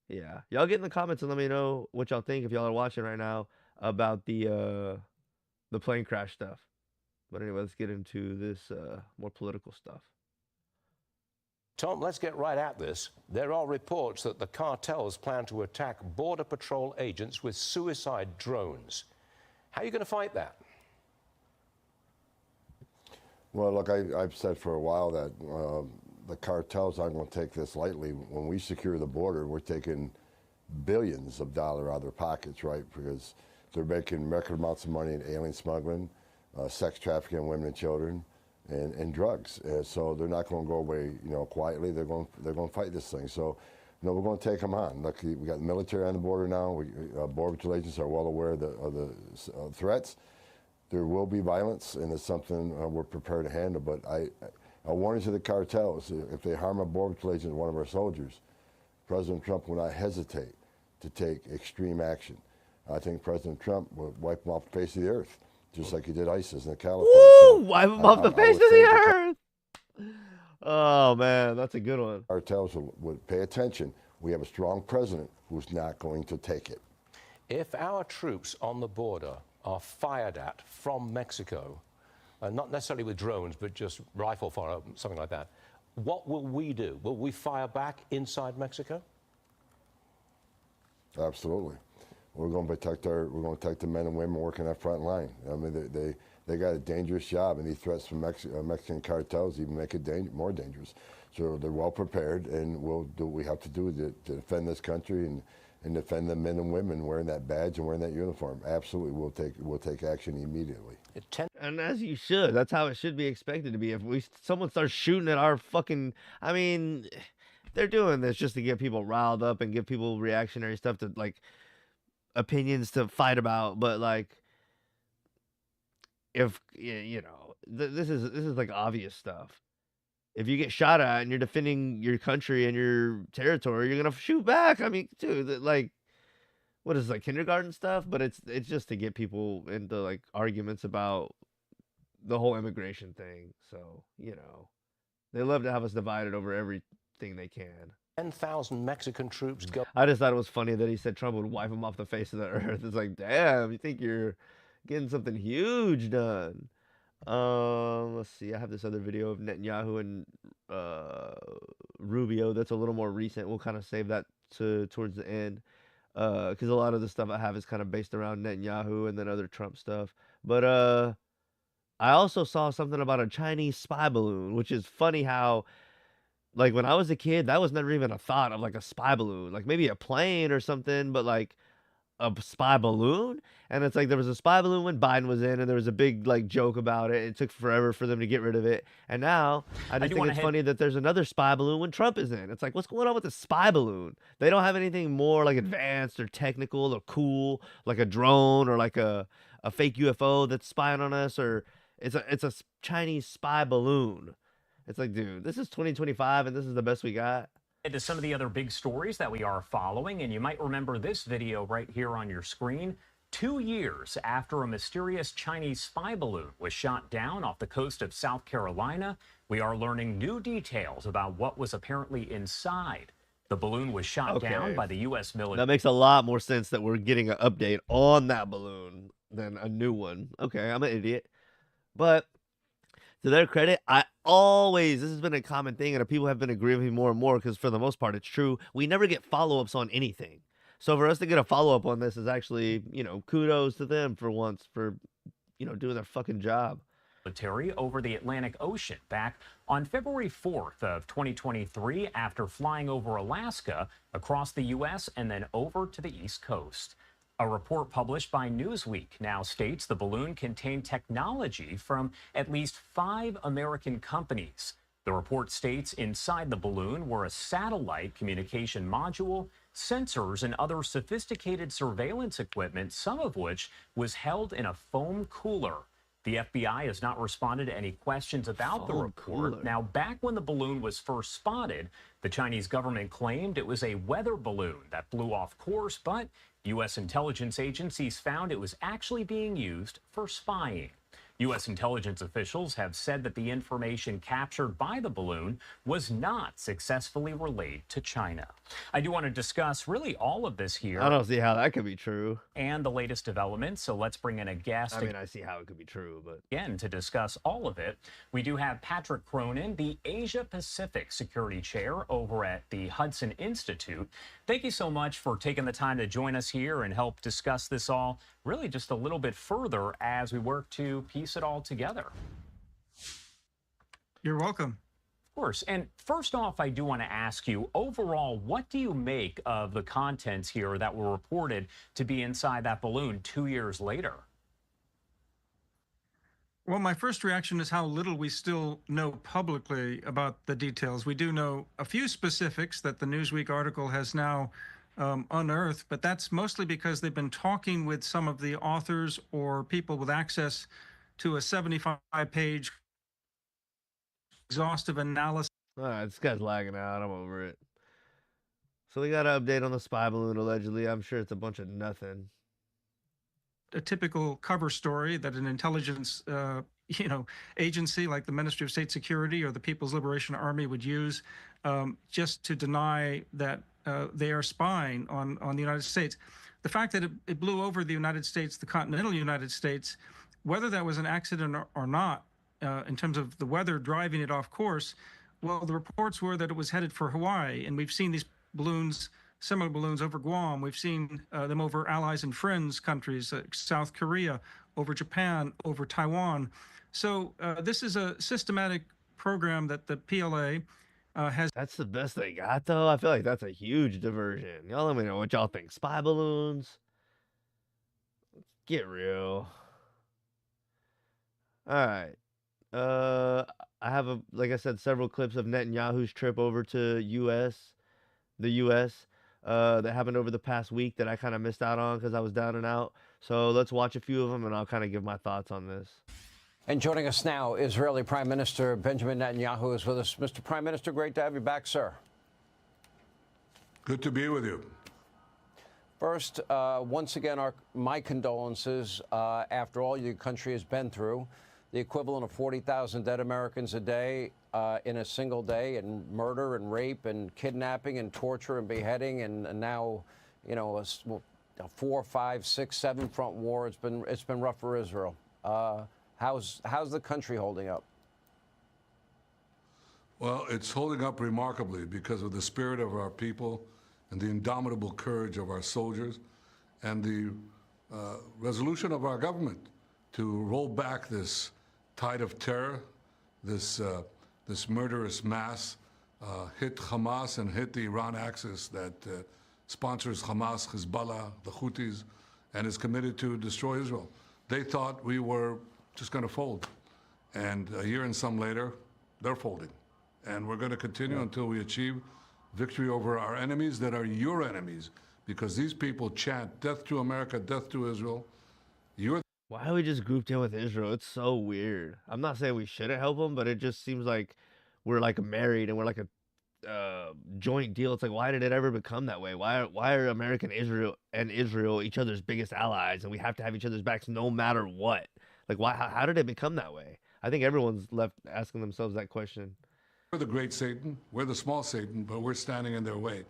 yeah. Y'all get in the comments and let me know what y'all think, if y'all are watching right now, about the plane crash stuff. But anyway, let's get into this more political stuff. Tom, let's get right at this. There are reports that the cartels plan to attack Border Patrol agents with suicide drones. How are you going to fight that? Well, look, I've said for a while that the cartels aren't going to take this lightly. When we secure the border, we're taking billions of dollars out of their pockets, right? Because they're making record amounts of money in alien smuggling, sex trafficking of women and children, and drugs. So they're not going to go away, you know, quietly. They're going to fight this thing. So No, we're going to take them on. Look, we got the military on the border now. Border Patrol agents are well aware of the threats. There will be violence, and it's something we're prepared to handle. But a warning to the cartels: if they harm a Border Patrol agent, one of our soldiers, President Trump will not hesitate to take extreme action. I think President Trump will wipe them off the face of the earth, just like he did ISIS in the Caliphate. Woo! Wipe them off the face of the earth. Oh man, that's a good one. Cartels would pay attention. We have a strong president who's not going to take it. If our troops on the border are fired at from Mexico, not necessarily with drones, but just rifle fire, something like that, what will we do? Will we fire back inside Mexico? Absolutely. We're going to protect the men and women working that front line. I mean, they got a dangerous job, and these threats from Mexican cartels even make it more dangerous. So they're well prepared, and we'll do what we have to do to defend this country and defend the men and women wearing that badge and wearing that uniform. Absolutely, we'll take action immediately. And as you should. That's how it should be expected to be. If someone starts shooting at our fucking, I mean, they're doing this just to get people riled up and give people reactionary stuff to like opinions to fight about. But like, if you know, this is like obvious stuff. If you get shot at and you're defending your country and your territory, you're gonna shoot back. I mean, dude, like, what is it, like kindergarten stuff? But it's just to get people into like arguments about the whole immigration thing. So you know, they love to have us divided over everything they can. 10,000 Mexican troops go. I just thought it was funny that he said Trump would wipe them off the face of the earth. It's like, damn, you think you're getting something huge done? Let's see. I have this other video of Netanyahu and Rubio that's a little more recent. We'll kind of save that towards the end, because a lot of the stuff I have is kind of based around Netanyahu and then other Trump stuff. But I also saw something about a Chinese spy balloon, which is funny how, like, when I was a kid, that was never even a thought of like a spy balloon, like maybe a plane or something, but like a spy balloon. And it's like there was a spy balloon when Biden was in, and there was a big like joke about it. It took forever for them to get rid of it, and now I just think it's funny that there's another spy balloon when Trump is in. It's like, what's going on with the spy balloon? They don't have anything more like advanced or technical or cool, like a drone or like a fake UFO that's spying on us, or it's a Chinese spy balloon. It's like, dude, this is 2025 and this is the best we got. To some of the other big stories that we are following, and you might remember this video right here on your screen. 2 years after a mysterious Chinese spy balloon was shot down off the coast of South Carolina, we are learning new details about what was apparently inside. The balloon was shot down by the U.S. military. That makes a lot more sense that we're getting an update on that balloon than a new one. Okay, I'm an idiot. But to their credit, this has been a common thing, and people have been agreeing with me more and more, because for the most part, it's true. We never get follow-ups on anything. So for us to get a follow-up on this is actually, you know, kudos to them for once for, you know, doing their fucking job. Military over the Atlantic Ocean back on February 4th of 2023 after flying over Alaska, across the U.S., and then over to the East Coast. A report published by Newsweek now states the balloon contained technology from at least 5 American companies. The report states inside the balloon were a satellite communication module, sensors, and other sophisticated surveillance equipment, some of which was held in a foam cooler. The FBI has not responded to any questions about the report. Now, back when the balloon was first spotted, the Chinese government claimed it was a weather balloon that blew off course, but U.S. intelligence agencies found it was actually being used for spying. U.S. intelligence officials have said that the information captured by the balloon was not successfully relayed to China. I do want to discuss really all of this here. I don't see how that could be true. And the latest developments, so let's bring in a guest. I mean, I see how it could be true, but again, to discuss all of it, we do have Patrick Cronin, the Asia Pacific Security Chair over at the Hudson Institute. Thank you so much for taking the time to join us here and help discuss this all really just a little bit further as we work to piece it all together. You're welcome. Of course. And first off, I do want to ask you, overall, what do you make of the contents here that were reported to be inside that balloon 2 years later? Well, my first reaction is how little we still know publicly about the details. We do know a few specifics that the Newsweek article has now unearthed, but that's mostly because they've been talking with some of the authors or people with access to a 75-page exhaustive analysis. All right, this guy's lagging out. I'm over it. So we got an update on the spy balloon, allegedly. I'm sure it's a bunch of nothing. A typical cover story that an intelligence agency like the Ministry of State Security or the People's Liberation Army would use just to deny that they are spying on the United States. The fact that it blew over the United States, the continental United States, whether that was an accident or not, in terms of the weather driving it off course, well, the reports were that it was headed for Hawaii, and we've seen these balloons, similar balloons over Guam. We've seen them over allies and friends countries, South Korea, over Japan, over Taiwan. So this is a systematic program that the PLA has. That's the best they got, though. I feel like that's a huge diversion. Y'all let me know what y'all think. Spy balloons. Get real. All right. I have, like I said, several clips of Netanyahu's trip over to the U.S. That happened over the past week that I kind of missed out on because I was down and out. So let's watch a few of them, and I'll kind of give my thoughts on this. And joining us now, Israeli Prime Minister Benjamin Netanyahu is with us. Mr. Prime Minister, great to have you back, sir. Good to be with you. First, once again, my condolences after all your country has been through. The equivalent of 40,000 dead Americans a day in a single day, and murder and rape and kidnapping and torture and beheading, and now, you know, a 4, 5, 6, 7 front war. It's been rough for Israel. How's the country holding up? Well, it's holding up remarkably because of the spirit of our people and the indomitable courage of our soldiers and the resolution of our government to roll back this tide of terror, this murderous mass, hit Hamas and hit the Iran axis that sponsors Hamas, Hezbollah, the Houthis, and is committed to destroy Israel. They thought we were just going to fold. And a year and some later, they're folding. And we're going to continue until we achieve victory over our enemies that are your enemies, because these people chant death to America, death to Israel. Why are we just grouped in with Israel? It's so weird. I'm not saying we shouldn't help them, but it just seems like we're like married and we're like a joint deal. It's like, why did it ever become that way? Why are America and Israel each other's biggest allies, and we have to have each other's backs no matter what? Like, why? How did it become that way? I think everyone's left asking themselves that question. We're the great Satan. We're the small Satan, but we're standing in their way.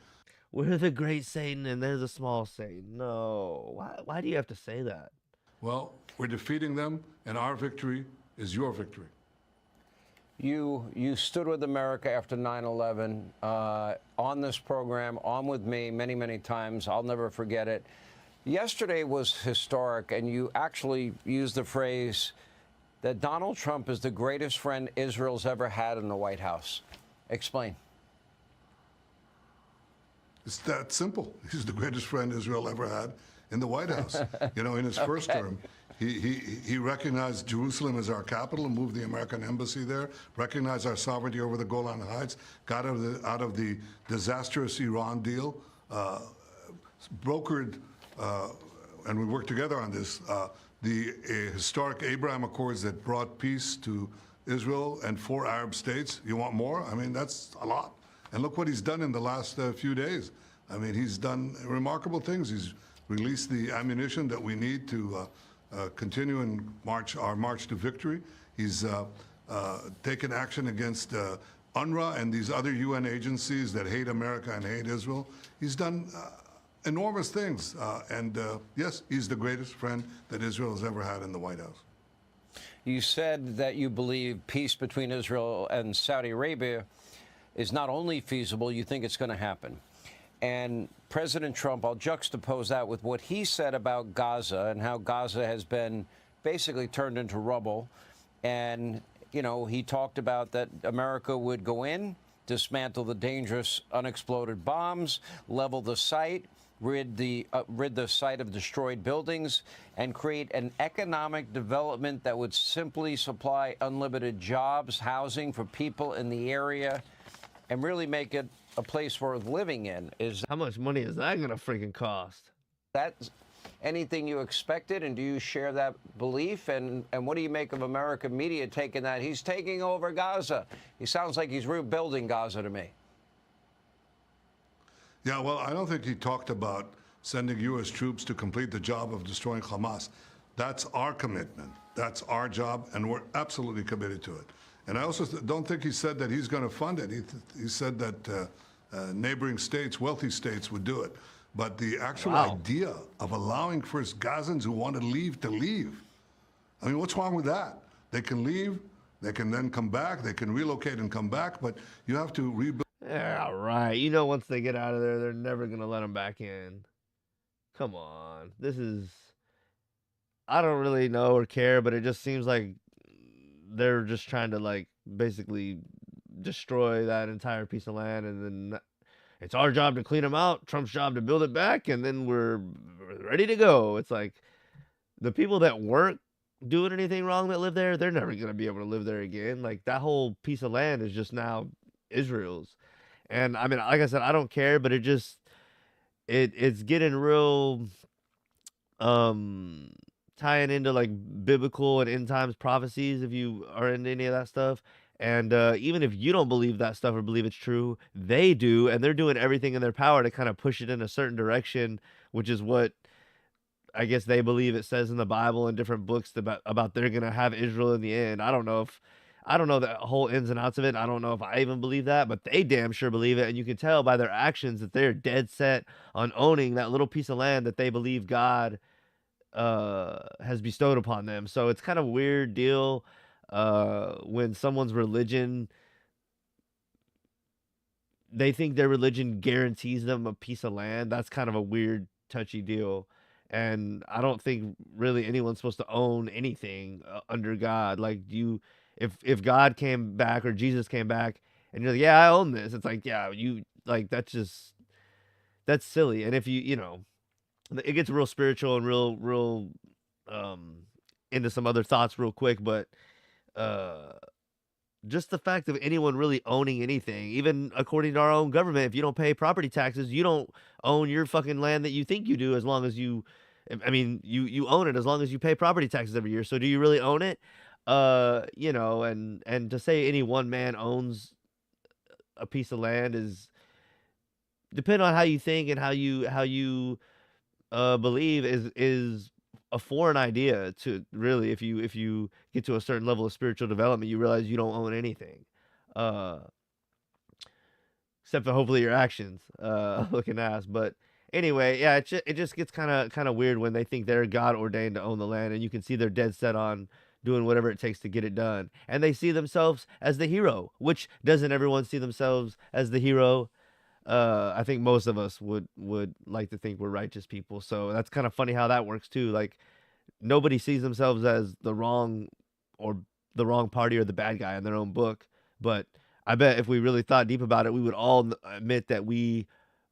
We're the great Satan and they're the small Satan. No. Why do you have to say that? Well, we're defeating them, and our victory is your victory. You stood with America after 9/11 on this program, on with me many, many times. I'll never forget it. Yesterday was historic, and you actually used the phrase that Donald Trump is the greatest friend Israel's ever had in the White House. Explain. It's that simple. He's the greatest friend Israel ever had in the White House. You know, in his first term, he recognized Jerusalem as our capital and moved the American embassy there, recognized our sovereignty over the Golan Heights, got out of the disastrous Iran deal, brokered, and we worked together on this, the historic Abraham Accords that brought peace to Israel and 4 Arab states. You want more? I mean, that's a lot. And look what he's done in the last few days. I mean, he's done remarkable things. He's released the ammunition that we need to continue and our march to victory. He's taken action against UNRWA and these other UN agencies that hate America and hate Israel. He's done enormous things. And yes, he's the greatest friend that Israel has ever had in the White House. You said that you believe peace between Israel and Saudi Arabia is not only feasible, you think it's going to happen. And President Trump, I'll juxtapose that with what he said about Gaza and how Gaza has been basically turned into rubble. And, you know, he talked about that America would go in, dismantle the dangerous unexploded bombs, level the site, rid the site of destroyed buildings, and create an economic development that would simply supply unlimited jobs, housing for people in the area, and really make it a place worth living in. How much money is that gonna freaking cost? That's anything you expected, and do you share that belief? And what do you make of American media taking that? He's taking over Gaza. He sounds like he's rebuilding Gaza to me. Yeah, well, I don't think he talked about sending U.S. troops to complete the job of destroying Hamas. That's our commitment. That's our job, and we're absolutely committed to it. And I also don't think he said that he's going to fund it. He said that neighboring states, wealthy states, would do it. But the actual idea of allowing first Gazans who want to leave, I mean, what's wrong with that? They can leave, they can then come back, they can relocate and come back, but you have to rebuild. Yeah, right. You know, once they get out of there, they're never going to let them back in. Come on. I don't really know or care, but it just seems like they're just trying to, like, basically destroy that entire piece of land, and then it's our job to clean them out, Trump's job to build it back, and then we're ready to go. It's like the people that weren't doing anything wrong that live there, they're never going to be able to live there again. Like, that whole piece of land is just now Israel's. And I mean, like I said, I don't care, but it's getting real tying into like biblical and end times prophecies, if you are into any of that stuff. And even if you don't believe that stuff or believe it's true, they do, and they're doing everything in their power to kind of push it in a certain direction, which is what I guess they believe it says in the Bible and different books about they're gonna have Israel in the end. I don't know the whole ins and outs of it. I don't know if I even believe that, but they damn sure believe it. And you can tell by their actions that they're dead set on owning that little piece of land that they believe God has bestowed upon them. So it's kind of a weird deal when someone's religion, they think their religion guarantees them a piece of land. That's kind of a weird, touchy deal. And I don't think really anyone's supposed to own anything under God. Like, if God came back or Jesus came back and you're like, yeah, I own this, it's like, yeah, you, like, that's silly. And if you know, it gets real spiritual and real into some other thoughts real quick, but just the fact of anyone really owning anything, even according to our own government, if you don't pay property taxes, you don't own your fucking land that you think you do, as long as you own it as long as you pay property taxes every year. So do you really own it? You know, and to say any one man owns a piece of land is, depending on how you think and how you believe, is a foreign idea to really. If you get to a certain level of spiritual development, you realize you don't own anything, except for hopefully your actions, looking ass. But anyway, yeah, it just gets kind of weird when they think they're God ordained to own the land, and you can see they're dead set on doing whatever it takes to get it done. And they see themselves as the hero, which doesn't everyone see themselves as the hero? I think most of us would like to think we're righteous people. So that's kind of funny how that works too. Like, nobody sees themselves as the wrong party or the bad guy in their own book. But I bet if we really thought deep about it, we would all admit that we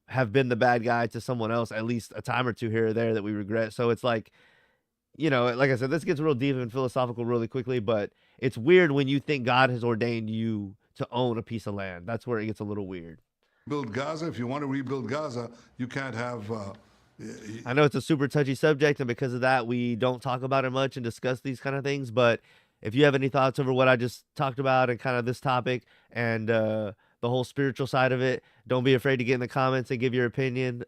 have been the bad guy to someone else at least a time or two here or there that we regret. So it's like, you know, like I said, this gets real deep and philosophical really quickly, but it's weird when you think God has ordained you to own a piece of land. That's where it gets a little weird. Build Gaza. If you want to rebuild Gaza, you can't have. I know it's a super touchy subject, and because of that, we don't talk about it much and discuss these kind of things. But if you have any thoughts over what I just talked about and kind of this topic and the whole spiritual side of it, don't be afraid to get in the comments and give your opinion.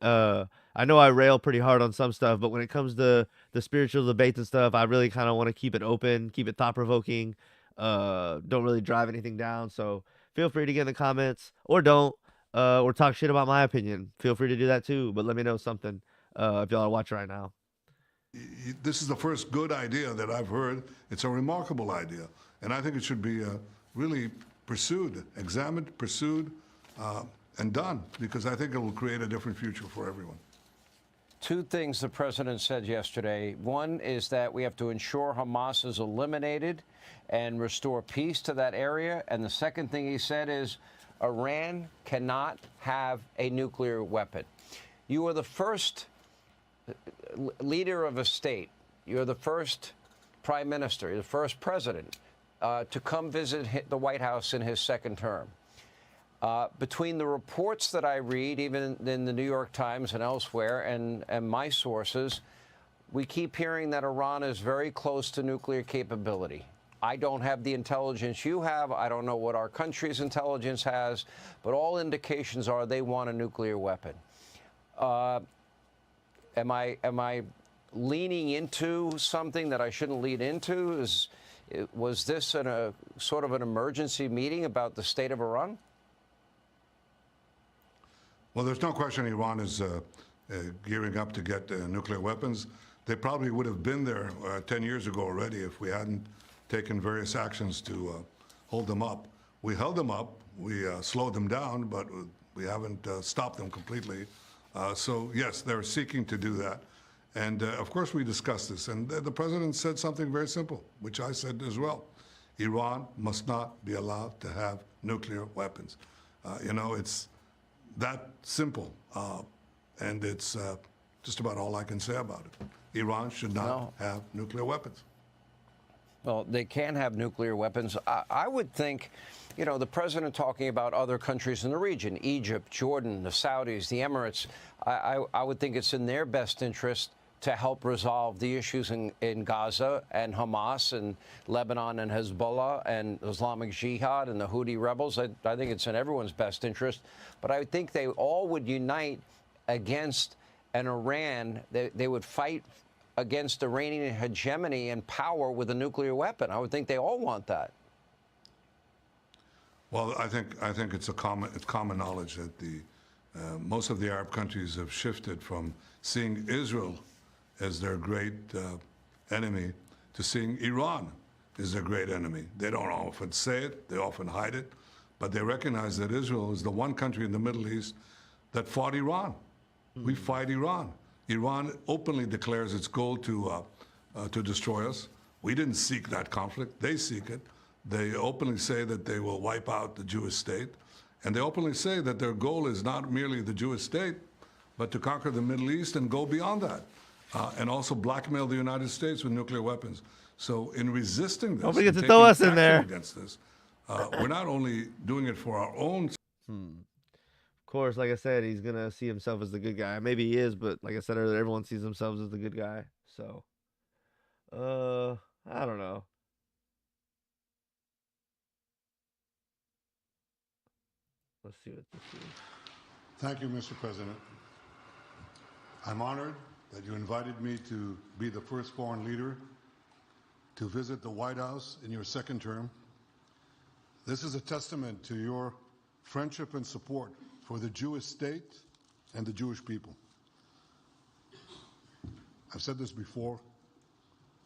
I know I rail pretty hard on some stuff, but when it comes to the spiritual debates and stuff, I really kind of want to keep it open, keep it thought-provoking, don't really drive anything down. So feel free to get in the comments, or don't, or talk shit about my opinion. Feel free to do that too, but let me know something if y'all are watching right now. This is the first good idea that I've heard. It's a remarkable idea, and I think it should be really pursued, examined, pursued, and done, because I think it will create a different future for everyone. Two things the president said yesterday. One is that we have to ensure Hamas is eliminated and restore peace to that area. And the second thing he said is Iran cannot have a nuclear weapon. You are the first leader of a state. You're the first prime minister, you're the first president to come visit the White House in his second term. Between the reports that I read, even in the New York Times and elsewhere, and my sources, we keep hearing that Iran is very close to nuclear capability. I don't have the intelligence you have. I don't know what our country's intelligence has, but all indications are they want a nuclear weapon. Am I leaning into something that I shouldn't lead into? Was this a sort of an emergency meeting about the state of Iran? Well, there's no question Iran is gearing up to get nuclear weapons. They probably would have been there 10 years ago already if we hadn't taken various actions to hold them up. We held them up, we slowed them down, but we haven't stopped them completely. So yes, they're seeking to do that. And of course we discussed this. And the president said something very simple, which I said as well. Iran must not be allowed to have nuclear weapons. You know, it's that simple. And it's just about all I can say about it. Iran should not have nuclear weapons. Well, they can have nuclear weapons. I would think, you know, the president talking about other countries in the region, Egypt, Jordan, the Saudis, the Emirates, I would think it's in their best interest to help resolve the issues in Gaza and Hamas and Lebanon and Hezbollah and Islamic Jihad and the Houthi rebels. I think it's in everyone's best interest. But I think they all would unite against an Iran. They would fight against Iranian hegemony and power with a nuclear weapon. I would think they all want that. Well, I think it's common knowledge that most of the Arab countries have shifted from seeing Israel as their great enemy to seeing Iran as their great enemy. They don't often say it, they often hide it, but they recognize that Israel is the one country in the Middle East that fought Iran. We fight Iran. Iran openly declares its goal to destroy us. We didn't seek that conflict. They seek it. They openly say that they will wipe out the Jewish state. And they openly say that their goal is not merely the Jewish state, but to conquer the Middle East and go beyond that. And also blackmail the United States with nuclear weapons. So in resisting this, don't forget to throw us in there. Against this, we're not only doing it for our own. Of course, like I said, he's gonna see himself as the good guy. Maybe he is, but like I said earlier, everyone sees themselves as the good guy. So, I don't know. Let's see what this is. Thank you, Mr. President. I'm honored that you invited me to be the first foreign leader to visit the White House in your second term. This is a testament to your friendship and support for the Jewish state and the Jewish people. I've said this before,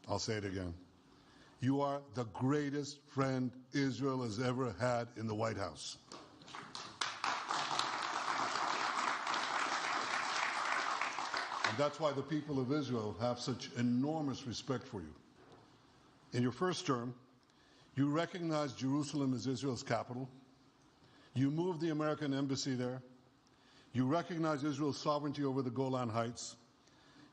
I'll say it again. You are the greatest friend Israel has ever had in the White House. And that's why the people of Israel have such enormous respect for you. In your first term, you recognized Jerusalem as Israel's capital. You moved the American embassy there. You recognized Israel's sovereignty over the Golan Heights.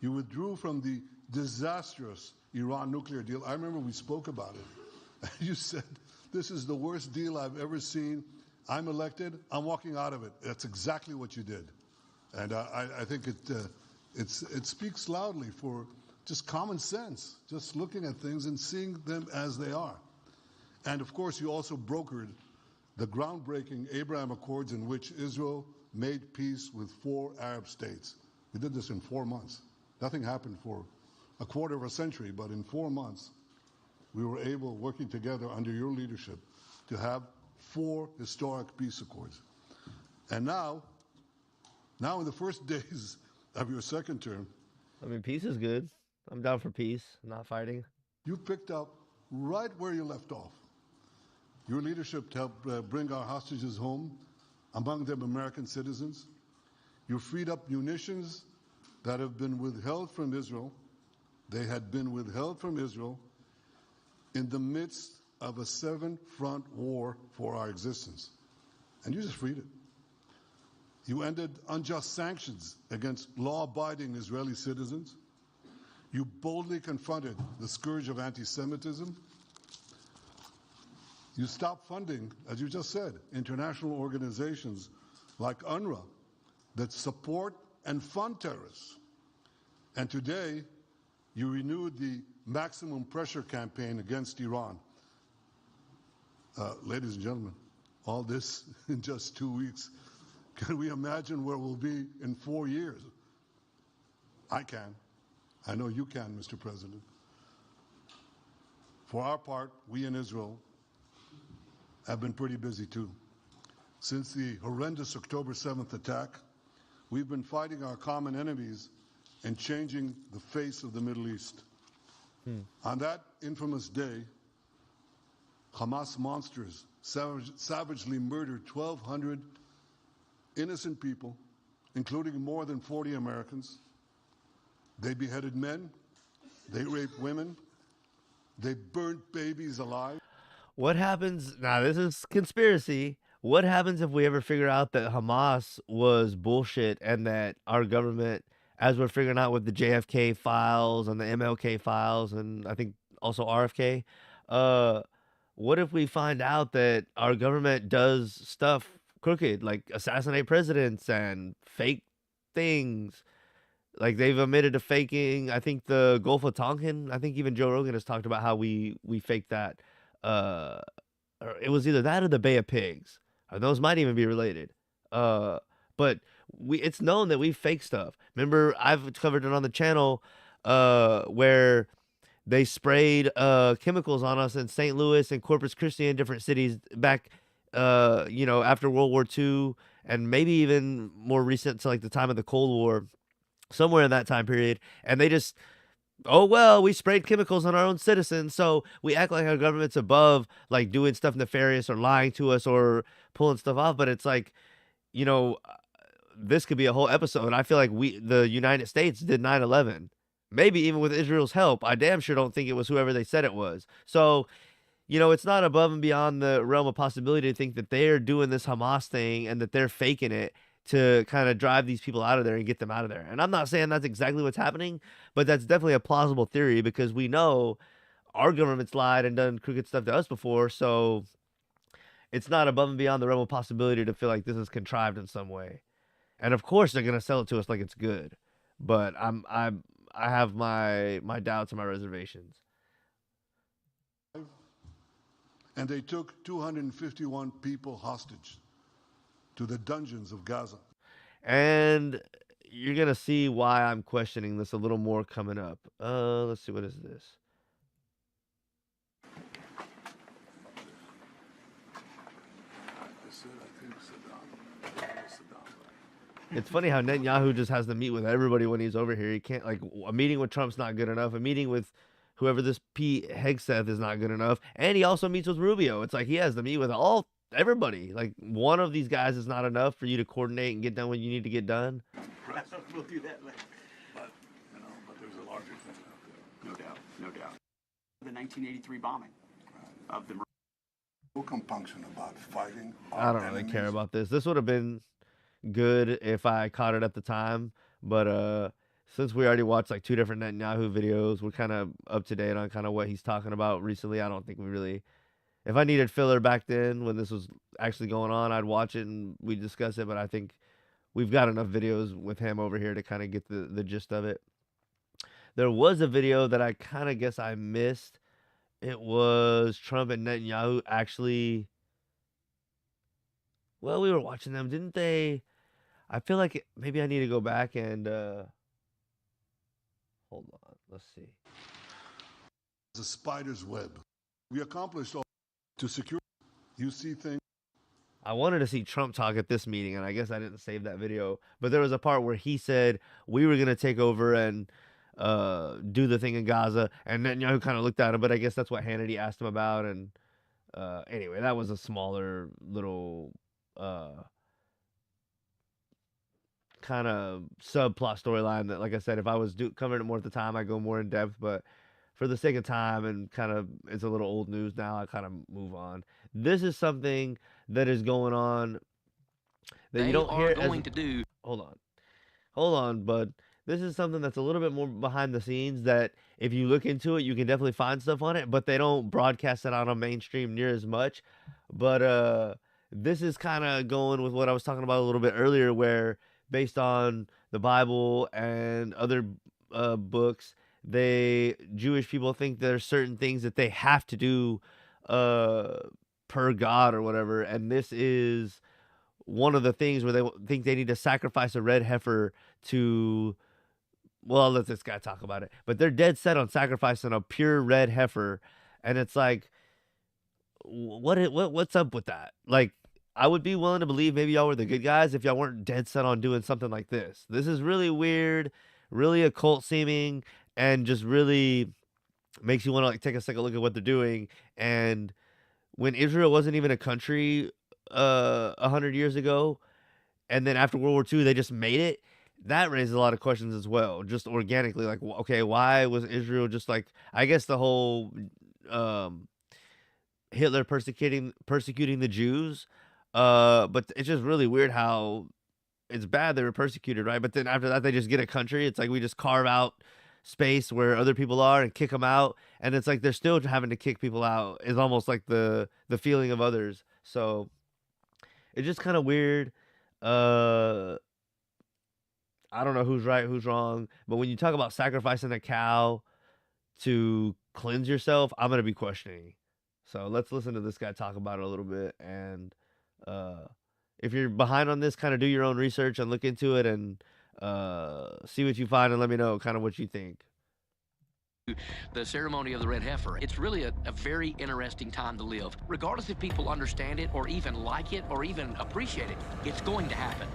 You withdrew from the disastrous Iran nuclear deal. I remember we spoke about it. You said, this is the worst deal I've ever seen. I'm elected, I'm walking out of it. That's exactly what you did. And I think it speaks loudly for just common sense, just looking at things and seeing them as they are. And of course, you also brokered the groundbreaking Abraham Accords in which Israel made peace with 4 Arab states. We did this in 4 months. Nothing happened for a quarter of a century, but in 4 months, we were able, working together under your leadership, to have 4 historic peace accords. And now in the first days of your second term, I mean, peace is good. I'm down for peace, not fighting. You picked up right where you left off. Your leadership helped bring our hostages home, among them American citizens. You freed up munitions that have been withheld from Israel. They had been withheld from Israel in the midst of a 7-front war for our existence. And you just freed it. You ended unjust sanctions against law-abiding Israeli citizens. You boldly confronted the scourge of anti-Semitism. You stopped funding, as you just said, international organizations like UNRWA that support and fund terrorists. And today, you renewed the maximum pressure campaign against Iran. Ladies and gentlemen, all this in just 2 weeks. Can we imagine where we'll be in 4 years? I can. I know you can, Mr. President. For our part, we in Israel have been pretty busy too. Since the horrendous October 7th attack, we've been fighting our common enemies and changing the face of the Middle East. On that infamous day, Hamas monsters savagely murdered 1,200 innocent people, including more than 40 Americans. They beheaded men, they raped women, they burnt babies alive. What happens now? This is conspiracy. What happens if we ever figure out that Hamas was bullshit and that our government, as we're figuring out with the JFK files and the MLK files, and I think also RFK, what if we find out that our government does stuff crooked, like assassinate presidents and fake things? Like they've admitted to faking, I think, the Gulf of Tonkin. I think even Joe Rogan has talked about how we faked that. Or it was either that or the Bay of Pigs. Or those might even be related. But it's known that we fake stuff. Remember, I've covered it on the channel where they sprayed chemicals on us in St. Louis and Corpus Christi and different cities back, after World War II, and maybe even more recent to like the time of the Cold War, somewhere in that time period. And they just, oh, well, we sprayed chemicals on our own citizens, so we act like our government's above, like, doing stuff nefarious or lying to us or pulling stuff off. But it's like, this could be a whole episode. I feel like the United States did 9/11. Maybe even with Israel's help. I damn sure don't think it was whoever they said it was. So, it's not above and beyond the realm of possibility to think that they're doing this Hamas thing and that they're faking it to kind of drive these people out of there and get them out of there. And I'm not saying that's exactly what's happening, but that's definitely a plausible theory because we know our government's lied and done crooked stuff to us before. So it's not above and beyond the realm of possibility to feel like this is contrived in some way. And of course they're going to sell it to us like it's good. But I have my doubts and my reservations. And they took 251 people hostage to the dungeons of Gaza. And you're going to see why I'm questioning this a little more coming up. Let's see, what is this? It's funny how Netanyahu just has to meet with everybody when he's over here. He can't, like, a meeting with Trump's not good enough. A meeting with whoever this Pete Hegseth is not good enough. And he also meets with Rubio. It's like he has to meet with everybody. Like, one of these guys is not enough for you to coordinate and get done what you need to get done. We'll do that later. But there's a larger thing out there. No doubt. The 1983 bombing of the... No compunction about fighting. I don't really care about this. This would have been good if I caught it at the time, but since we already watched like 2 different Netanyahu videos, we're kind of up to date on kind of what he's talking about recently. I don't think we really, if I needed filler back then when this was actually going on, I'd watch it and we'd discuss it, but I think we've got enough videos with him over here to kind of get the gist of it. There was a video that I kind of guess I missed. It was Trump and Netanyahu actually, well, we were watching them, didn't they? I feel like maybe I need to go back and hold on. Let's see. It's a spider's web. We accomplished all to secure. You see things. I wanted to see Trump talk at this meeting, and I guess I didn't save that video. But there was a part where he said we were going to take over and do the thing in Gaza, and Netanyahu kind of looked at him, but I guess that's what Hannity asked him about. And anyway, that was a smaller little kind of subplot storyline that, like I said, if I was covering it more at the time, I'd go more in depth, but for the sake of time and kind of it's a little old news now, I kind of move on. This is something that is going on that you They don't hear are as going to do. hold on, bud. This is something that's a little bit more behind the scenes that if you look into it, you can definitely find stuff on it, but they don't broadcast it out on mainstream near as much. But this is kind of going with what I was talking about a little bit earlier, where based on the Bible and other books, Jewish people think there's certain things that they have to do per God or whatever, and this is one of the things where they think they need to sacrifice a red heifer to, well, I'll let this guy talk about it, but they're dead set on sacrificing a pure red heifer, and it's like, what's up with that? Like, I would be willing to believe maybe y'all were the good guys if y'all weren't dead set on doing something like this. This is really weird, really occult seeming, and just really makes you want to like take a second look at what they're doing. And when Israel wasn't even a country 100 years ago, and then after World War II they just made it, that raises a lot of questions as well, just organically. Like, okay, why was Israel just like, I guess the whole Hitler persecuting the Jews, but it's just really weird how it's bad they were persecuted, right? But then after that they just get a country. It's like we just carve out space where other people are and kick them out, and it's like they're still having to kick people out. It's almost like the feeling of others. So it's just kind of weird. I don't know who's right, who's wrong, but when you talk about sacrificing a cow to cleanse yourself, I'm gonna be questioning. So let's listen to this guy talk about it a little bit, and if you're behind on this, kind of do your own research and look into it and see what you find and let me know kind of what you think. The ceremony of the red heifer. It's really a very interesting time to live. Regardless if people understand it or even like it or even appreciate it, it's going to happen.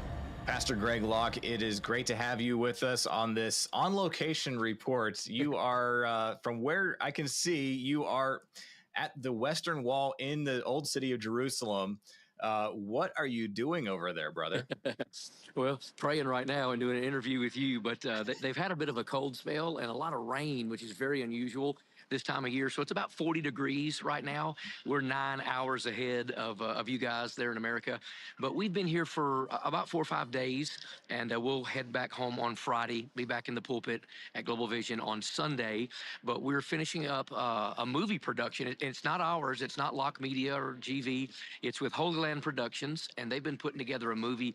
Pastor Greg Locke, it is great to have you with us on this on location report. You are, from where I can see, you are at the Western Wall in the old city of Jerusalem. What are you doing over there, brother? Well, praying right now and doing an interview with you, but they've had a bit of a cold spell and a lot of rain, which is very unusual this time of year. So it's about 40 degrees right now. We're 9 hours ahead of you guys there in America. But we've been here for about 4 or 5 days, and we'll head back home on Friday, be back in the pulpit at Global Vision on Sunday. But we're finishing up a movie production. It's not ours. It's not Locke Media or GV. It's with Holy Land Productions, and they've been putting together a movie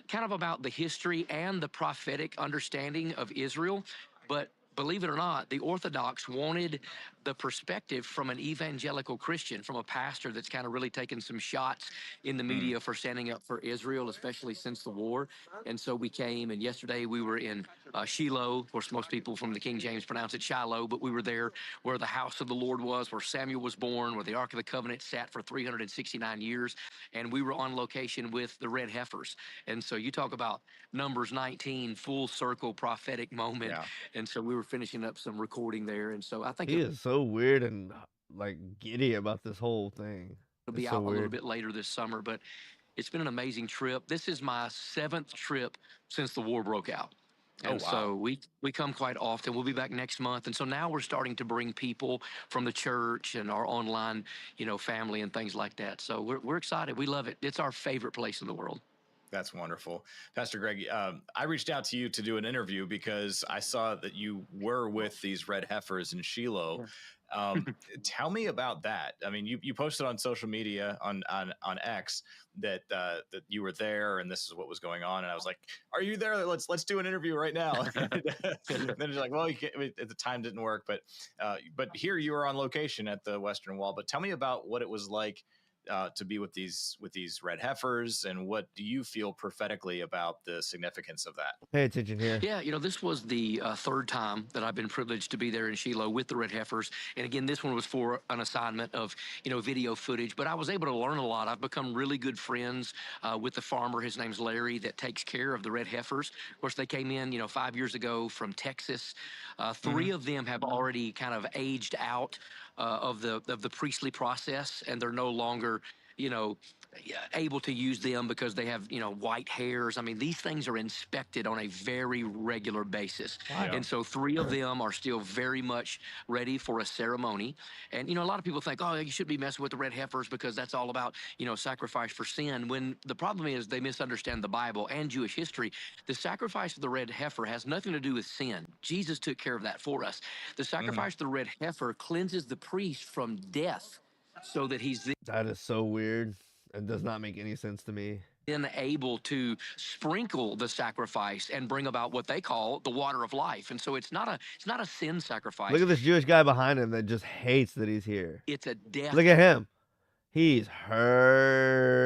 kind of about the history and the prophetic understanding of Israel. But believe it or not, the Orthodox wanted the perspective from an evangelical Christian, from a pastor that's kind of really taken some shots in the media for standing up for Israel, especially since the war. And so we came, and yesterday we were in Shiloh. Of course, most people from the King James pronounce it Shiloh, but we were there where the house of the Lord was, where Samuel was born, where the Ark of the Covenant sat for 369 years. And we were on location with the red heifers. And so you talk about Numbers 19, full circle prophetic moment. Yeah. And so we were finishing up some recording there. And so I think He is so weird and like giddy about this whole thing. it'll be It's out so a little weird. bit later this summer, but it's been an amazing trip. This is my 7th trip since the war broke out. Oh, And wow. so we come quite often. We'll be back next month. And so now we're starting to bring people from the church and our online, family and things like that. So we're excited. We love it. It's our favorite place in the world. That's wonderful. Pastor Greg, I reached out to you to do an interview because I saw that you were with these red heifers in Shiloh. Tell me about that. I mean, you posted on social media on X that that you were there and this is what was going on. And I was like, "Are you there? Let's do an interview right now." And then you're like, "Well, at the time didn't work." But here you were on location at the Western Wall. But tell me about what it was like to be with these red heifers, and what do you feel prophetically about the significance of that? Pay attention here. Yeah, this was the 3rd time that I've been privileged to be there in Shiloh with the red heifers. And again, this one was for an assignment of, video footage. But I was able to learn a lot. I've become really good friends with the farmer. His name's Larry, that takes care of the red heifers. Of course, they came in, 5 years ago from Texas. 3 of them have already kind of aged out of the priestly process, and they're no longer able to use them because they have, white hairs. I mean, these things are inspected on a very regular basis. Wow. And so 3 of them are still very much ready for a ceremony. And, a lot of people think, oh, you should be messing with the red heifers because that's all about, sacrifice for sin. When the problem is they misunderstand the Bible and Jewish history. The sacrifice of the red heifer has nothing to do with sin. Jesus took care of that for us. The sacrifice of the red heifer cleanses the priest from death so that he's That is so weird. It does not make any sense to me. then able to sprinkle the sacrifice and bring about what they call the water of life. And so it's not a sin sacrifice. Look at this Jewish guy behind him that just hates that he's here. It's a death. Look at him. He's hurt.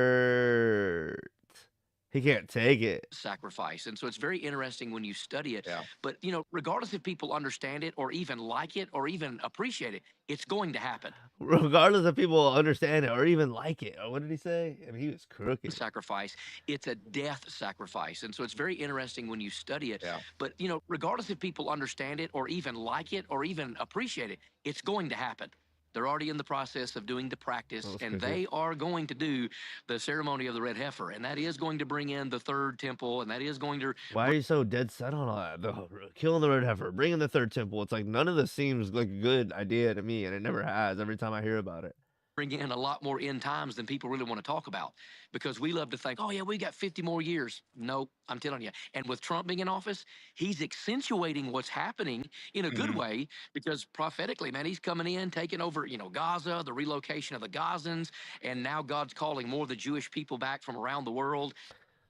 He can't take it. Sacrifice. And so it's very interesting when you study it. But, regardless if people understand it or even like it or even appreciate it, it's going to happen. Regardless if people understand it or even like it. What did he say? I mean, he was crooked. Sacrifice. It's a death sacrifice. And so it's very interesting when you study it. But, regardless if people understand it or even like it or even appreciate it, it's going to happen. They're already in the process of doing the practice, and they are going to do the ceremony of the red heifer, and that is going to bring in the 3rd temple, and that is going to... Why are you so dead set on all that? Killing the red heifer, bringing the 3rd temple. It's like none of this seems like a good idea to me, and it never has every time I hear about it. Bring in a lot more end times than people really want to talk about, because we love to think, oh yeah, we got 50 more years. No, I'm telling you. And with Trump being in office, he's accentuating what's happening in a good way, because prophetically, man, he's coming in, taking over, Gaza, the relocation of the Gazans, and now God's calling more of the Jewish people back from around the world.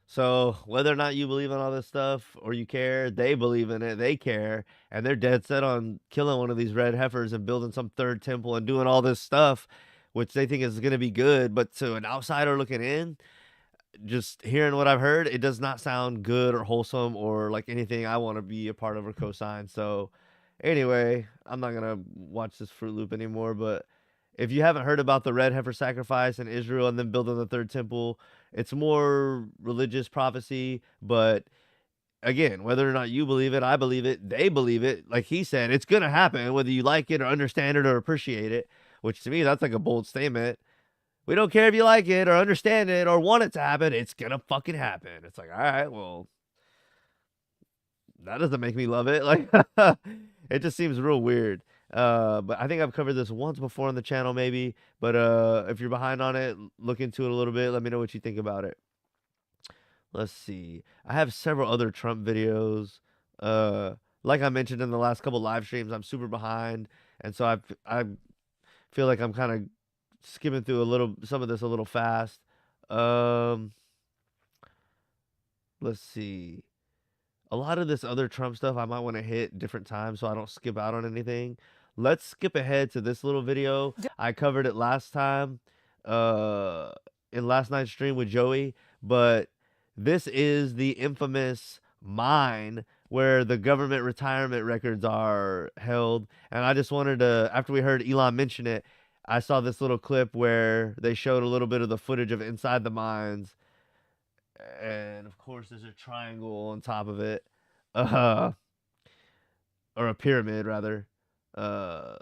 So whether or not you believe in all this stuff or you care, they believe in it, they care, and they're dead set on killing one of these red heifers and building some 3rd temple and doing all this stuff, which they think is going to be good. But to an outsider looking in, just hearing what I've heard, it does not sound good or wholesome or like anything I want to be a part of or co-sign. So anyway, I'm not going to watch this Fruit Loop anymore. But if you haven't heard about the red heifer sacrifice in Israel and then building the 3rd temple, it's more religious prophecy. But again, whether or not you believe it, I believe it, they believe it. Like he said, it's going to happen, whether you like it or understand it or appreciate it. Which to me, that's like a bold statement. We don't care if you like it or understand it or want it to happen. It's going to fucking happen. It's like, all right, well, that doesn't make me love it. Like, it just seems real weird. But I think I've covered this once before on the channel maybe. But if you're behind on it, look into it a little bit. Let me know what you think about it. Let's see. I have several other Trump videos. Like I mentioned in the last couple live streams, I'm super behind. And so I feel like I'm kind of skimming through some of this a little fast. Let's see. A lot of this other Trump stuff I might want to hit different times so I don't skip out on anything. Let's skip ahead to this little video. I covered it last time in last night's stream with Joey, but this is the infamous mine where the government retirement records are held. And I just wanted to, after we heard Elon mention it, I saw this little clip where they showed a little bit of the footage of inside the mines. And of course, there's a triangle on top of it. Or a pyramid, rather. A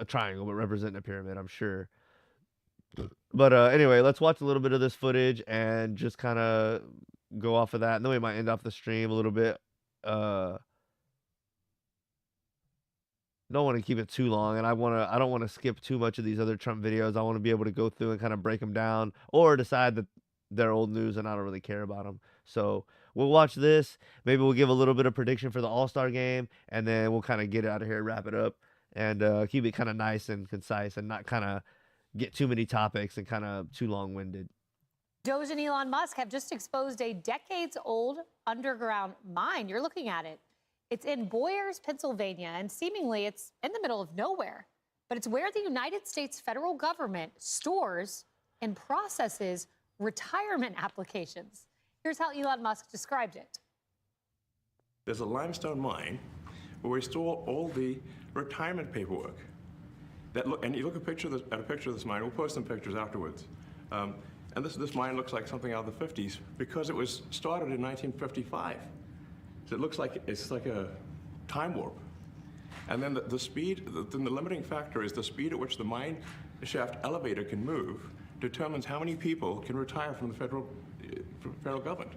triangle, but representing a pyramid, I'm sure. But anyway, let's watch a little bit of this footage and just kind of go off of that. And then we might end off the stream a little bit. Don't want to keep it too long, and I don't want to skip too much of these other Trump videos. I want to be able to go through and kind of break them down or decide that they're old news and I don't really care about them. So we'll watch this. Maybe we'll give a little bit of prediction for the All-Star game, and then we'll kind of get out of here, wrap it up, and keep it kind of nice and concise and not kind of get too many topics and kind of too long-winded. Doge and Elon Musk have just exposed a decades-old underground mine. You're looking at it. It's in Boyers, Pennsylvania, and seemingly it's in the middle of nowhere. But it's where the United States federal government stores and processes retirement applications. Here's how Elon Musk described it. There's a limestone mine where we store all the retirement paperwork. And you look at a picture of this mine. We'll post some pictures afterwards. And this mine looks like something out of the 50s because it was started in 1955. So it looks like it's like a time warp. And then the speed, the limiting factor is the speed at which the mine shaft elevator can move determines how many people can retire from the federal government.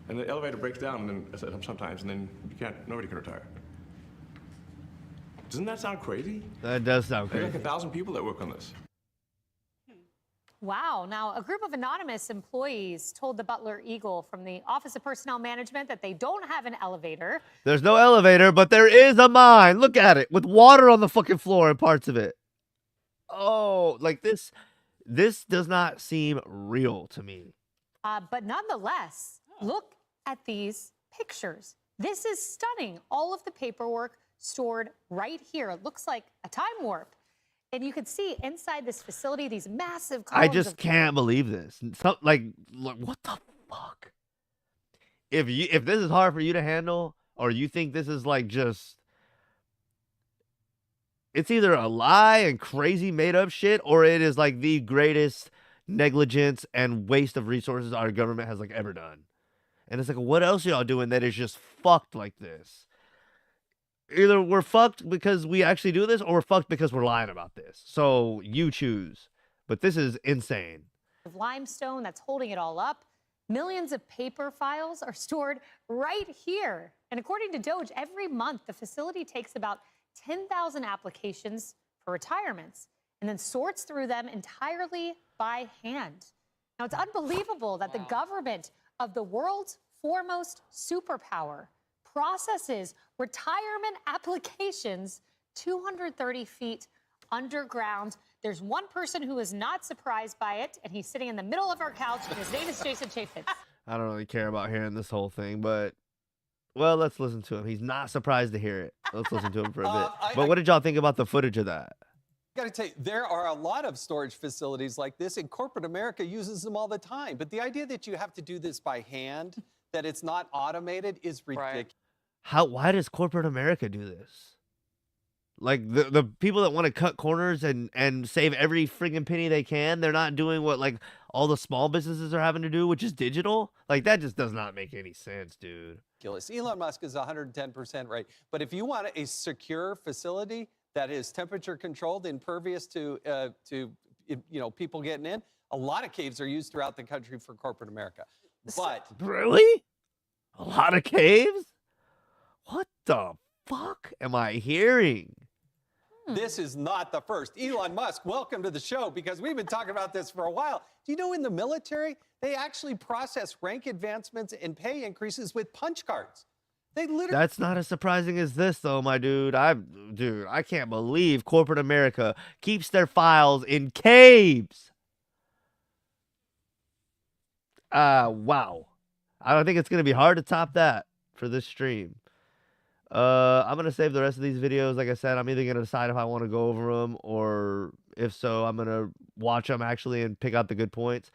And the elevator breaks down and then, sometimes, and then nobody can retire. Doesn't that sound crazy? That does sound There's crazy. like 1,000 people that work on this. Wow. Now, a group of anonymous employees told the Butler Eagle from the Office of Personnel Management that they don't have an elevator. There's no elevator, but there is a mine. Look at it, with water on the fucking floor and parts of it. Oh, like this does not seem real to me. But nonetheless, look at these pictures. This is stunning. All of the paperwork stored right here. It looks like a time warp. And you can see inside this facility these massive columns I just of can't believe this. Like, what the fuck? If this is hard for you to handle, or you think this is like just, it's either a lie and crazy made up shit, or it is like the greatest negligence and waste of resources our government has like ever done. And it's like, what else are y'all doing that is just fucked like this? Either we're fucked because we actually do this, or we're fucked because we're lying about this. So you choose. But this is insane. limestone that's holding it all up. Millions of paper files are stored right here. And according to Doge, every month the facility takes about 10,000 applications for retirements and then sorts through them entirely by hand. Now, it's unbelievable that the government of the world's foremost superpower processes retirement applications 230 feet underground. There's one person who is not surprised by it, and he's sitting in the middle of our couch, and his name is Jason Chaffetz. I don't really care about hearing this whole thing, but, well, let's listen to him. He's not surprised to hear it. Let's listen to him for a bit. But what did y'all think about the footage of that? I got to tell you, there are a lot of storage facilities like this, and corporate America uses them all the time. But the idea that you have to do this by hand, that it's not automated, is ridiculous. Why does corporate America do this? Like, the people that want to cut corners and save every friggin' penny they can, they're not doing what, like, all the small businesses are having to do, which is digital? Like, that just does not make any sense, dude. Elon Musk is 110% right. But if you want a secure facility that is temperature controlled, impervious to people getting in, a lot of caves are used throughout the country for corporate America. But Really? A lot of caves? What the fuck am I hearing? this is not the first. Elon Musk, welcome to the show, because we've been talking about this for a while. Do you know in the military, they actually process rank advancements and pay increases with punch cards? They literally. That's not as surprising as this, though, my dude. I can't believe corporate America keeps their files in caves. Wow. I don't think it's going to be hard to top that for this stream. I'm going to save the rest of these videos. Like I said, I'm either going to decide if I want to go over them, or if so, I'm going to watch them actually and pick out the good points.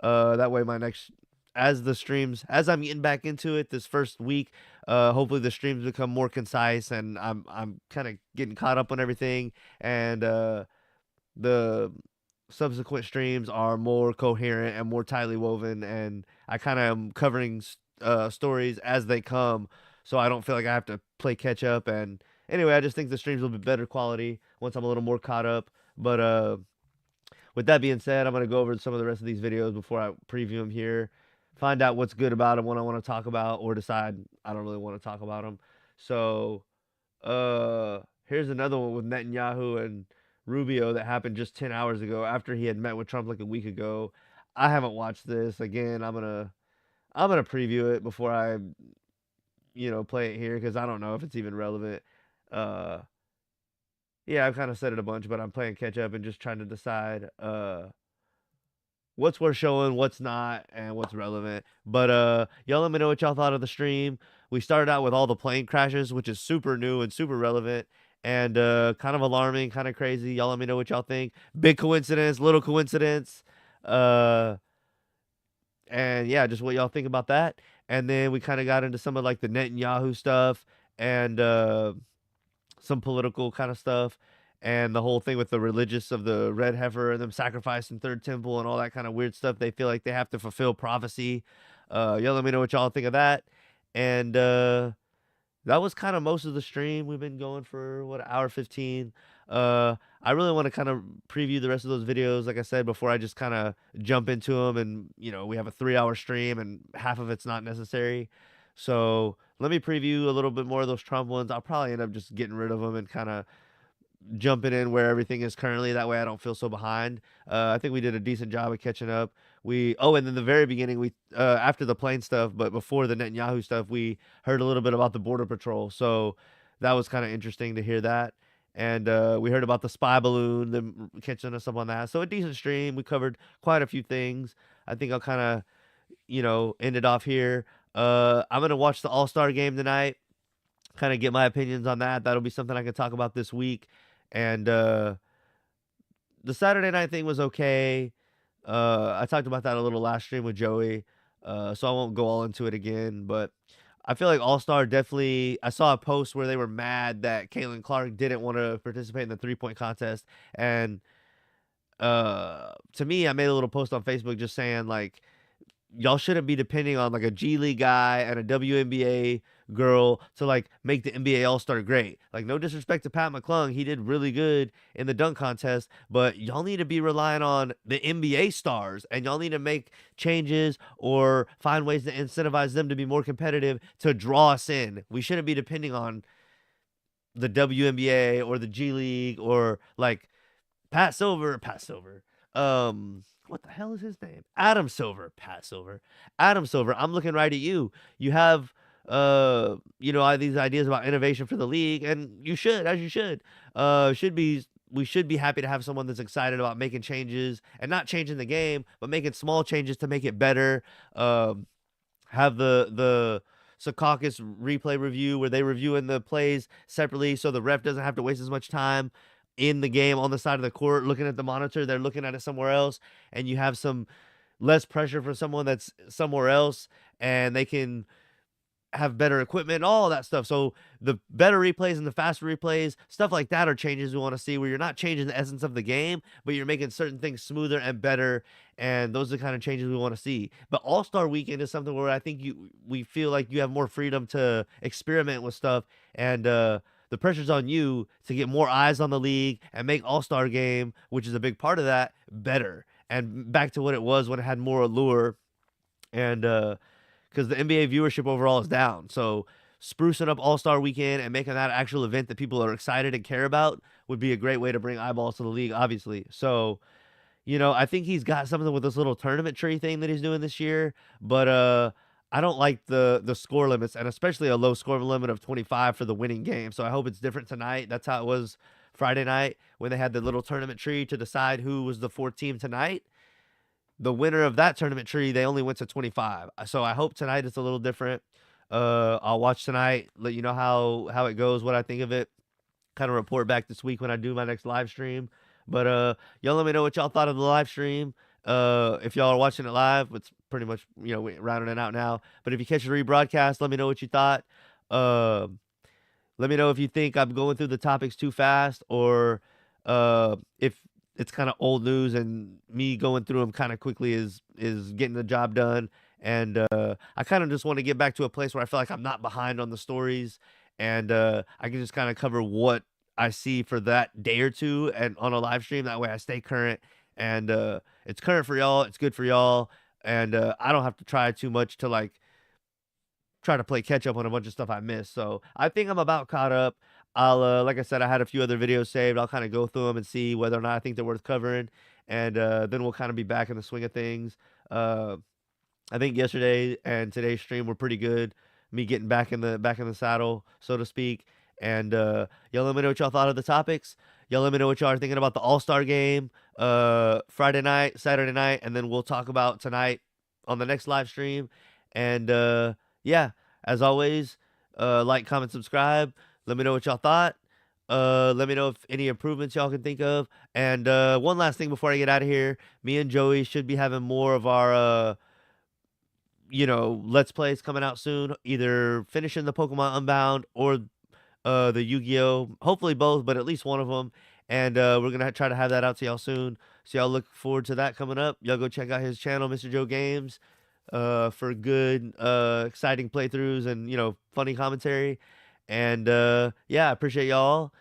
That way as I'm getting back into it this first week, hopefully the streams become more concise, and I'm kind of getting caught up on everything, and the subsequent streams are more coherent and more tightly woven, and I kind of am covering stories as they come, so I don't feel like I have to play catch up. And anyway, I just think the streams will be better quality once I'm a little more caught up. But with that being said, I'm going to go over some of the rest of these videos before I preview them here, find out what's good about them, what I want to talk about, or decide I don't really want to talk about them. So here's another one with Netanyahu and Rubio that happened just 10 hours ago after he had met with Trump like a week ago. I haven't watched this. Again, I'm gonna preview it before I play it here, because I don't know if it's even relevant. Yeah, I've kind of said it a bunch, but I'm playing catch up and just trying to decide what's worth showing, what's not, and what's relevant. But y'all let me know what y'all thought of the stream. We started out with all the plane crashes, which is super new and super relevant, and kind of alarming, kind of crazy. Y'all let me know what y'all think. Big coincidence, little coincidence. And yeah, just what y'all think about that. And then we kind of got into some of like the Netanyahu stuff, and some political kind of stuff, and the whole thing with the religious of the red heifer and them sacrificing third temple and all that kind of weird stuff. They feel like they have to fulfill prophecy. Y'all let me know what y'all think of that. And that was kind of most of the stream. We've been going for, what, an hour 15. I really want to kind of preview the rest of those videos, like I said, before I just kind of jump into them. And, we have a 3-hour stream and half of it's not necessary. So let me preview a little bit more of those Trump ones. I'll probably end up just getting rid of them and kind of jumping in where everything is currently. That way I don't feel so behind. I think we did a decent job of catching up. And then the very beginning, after the plane stuff, but before the Netanyahu stuff, we heard a little bit about the Border Patrol. So that was kind of interesting to hear that. And we heard about the spy balloon, them catching us up on that. So a decent stream. We covered quite a few things. I think I'll kind of, end it off here. I'm going to watch the All-Star game tonight, kind of get my opinions on that. That'll be something I can talk about this week. And the Saturday night thing was okay. I talked about that a little last stream with Joey, so I won't go all into it again. But I feel like All-Star definitely, I saw a post where they were mad that Caitlin Clark didn't want to participate in the 3-point contest. And to me, I made a little post on Facebook just saying, like, y'all shouldn't be depending on like a G League guy and a WNBA girl to like make the NBA All-Star great. Like, no disrespect to Pat McClung, he did really good in the dunk contest, but y'all need to be relying on the NBA stars, and y'all need to make changes or find ways to incentivize them to be more competitive to draw us in. We shouldn't be depending on the WNBA or the G League or like Pat Silver. What the hell is his name? Adam Silver. Adam Silver. I'm looking right at you. You have, these ideas about innovation for the league, and you should, as you should. We should be happy to have someone that's excited about making changes and not changing the game, but making small changes to make it better. Have the Secaucus replay review where they reviewing the plays separately, so the ref doesn't have to waste as much time in the game on the side of the court looking at the monitor. They're looking at it somewhere else, and you have some less pressure for someone that's somewhere else, and they can have better equipment, all that stuff. So the better replays and the faster replays, stuff like that, are changes we want to see, where you're not changing the essence of the game, but you're making certain things smoother and better. And those are the kind of changes we want to see. But All-Star Weekend is something where I think we feel like you have more freedom to experiment with stuff, and the pressure's on you to get more eyes on the league and make All-Star Game, which is a big part of that, better. And back to what it was when it had more allure. And because the NBA viewership overall is down. So sprucing up All-Star Weekend and making that actual event that people are excited and care about would be a great way to bring eyeballs to the league, obviously. So, I think he's got something with this little tournament tree thing that he's doing this year. But I don't like the score limits, and especially a low score limit of 25 for the winning game. So I hope it's different tonight. That's how it was Friday night when they had the little tournament tree to decide who was the 4th team tonight. The winner of that tournament tree, they only went to 25. So I hope tonight it's a little different. I'll watch tonight, let you know how it goes, what I think of it. Kind of report back this week when I do my next live stream. But y'all let me know what y'all thought of the live stream. If y'all are watching it live, it's pretty much, we're rounding it out now. But if you catch the rebroadcast, let me know what you thought. Let me know if you think I'm going through the topics too fast, or if it's kind of old news and me going through them kind of quickly is getting the job done. And I kind of just want to get back to a place where I feel like I'm not behind on the stories, and I can just kind of cover what I see for that day or two and on a live stream. That way I stay current, and it's current for y'all. It's good for y'all. And I don't have to try too much to like try to play catch up on a bunch of stuff I missed. So I think I'm about caught up. I'll like I said, I had a few other videos saved. I'll kind of go through them and see whether or not I think they're worth covering, and then we'll kind of be back in the swing of things. I think yesterday and today's stream were pretty good. Me getting back in the saddle, so to speak. And y'all let me know what y'all thought of the topics. Y'all let me know what y'all are thinking about the All-Star game, Friday night, Saturday night, and then we'll talk about tonight on the next live stream. And yeah, as always, like, comment, subscribe. Let me know what y'all thought. Let me know if any improvements y'all can think of. And one last thing before I get out of here, me and Joey should be having more of our Let's Plays coming out soon, either finishing the Pokemon Unbound or the Yu-Gi-Oh! Hopefully both, but at least one of them. And we're going to try to have that out to y'all soon. So y'all look forward to that coming up. Y'all go check out his channel, Mr. Joe Games, for good, exciting playthroughs and, funny commentary. And yeah, I appreciate y'all.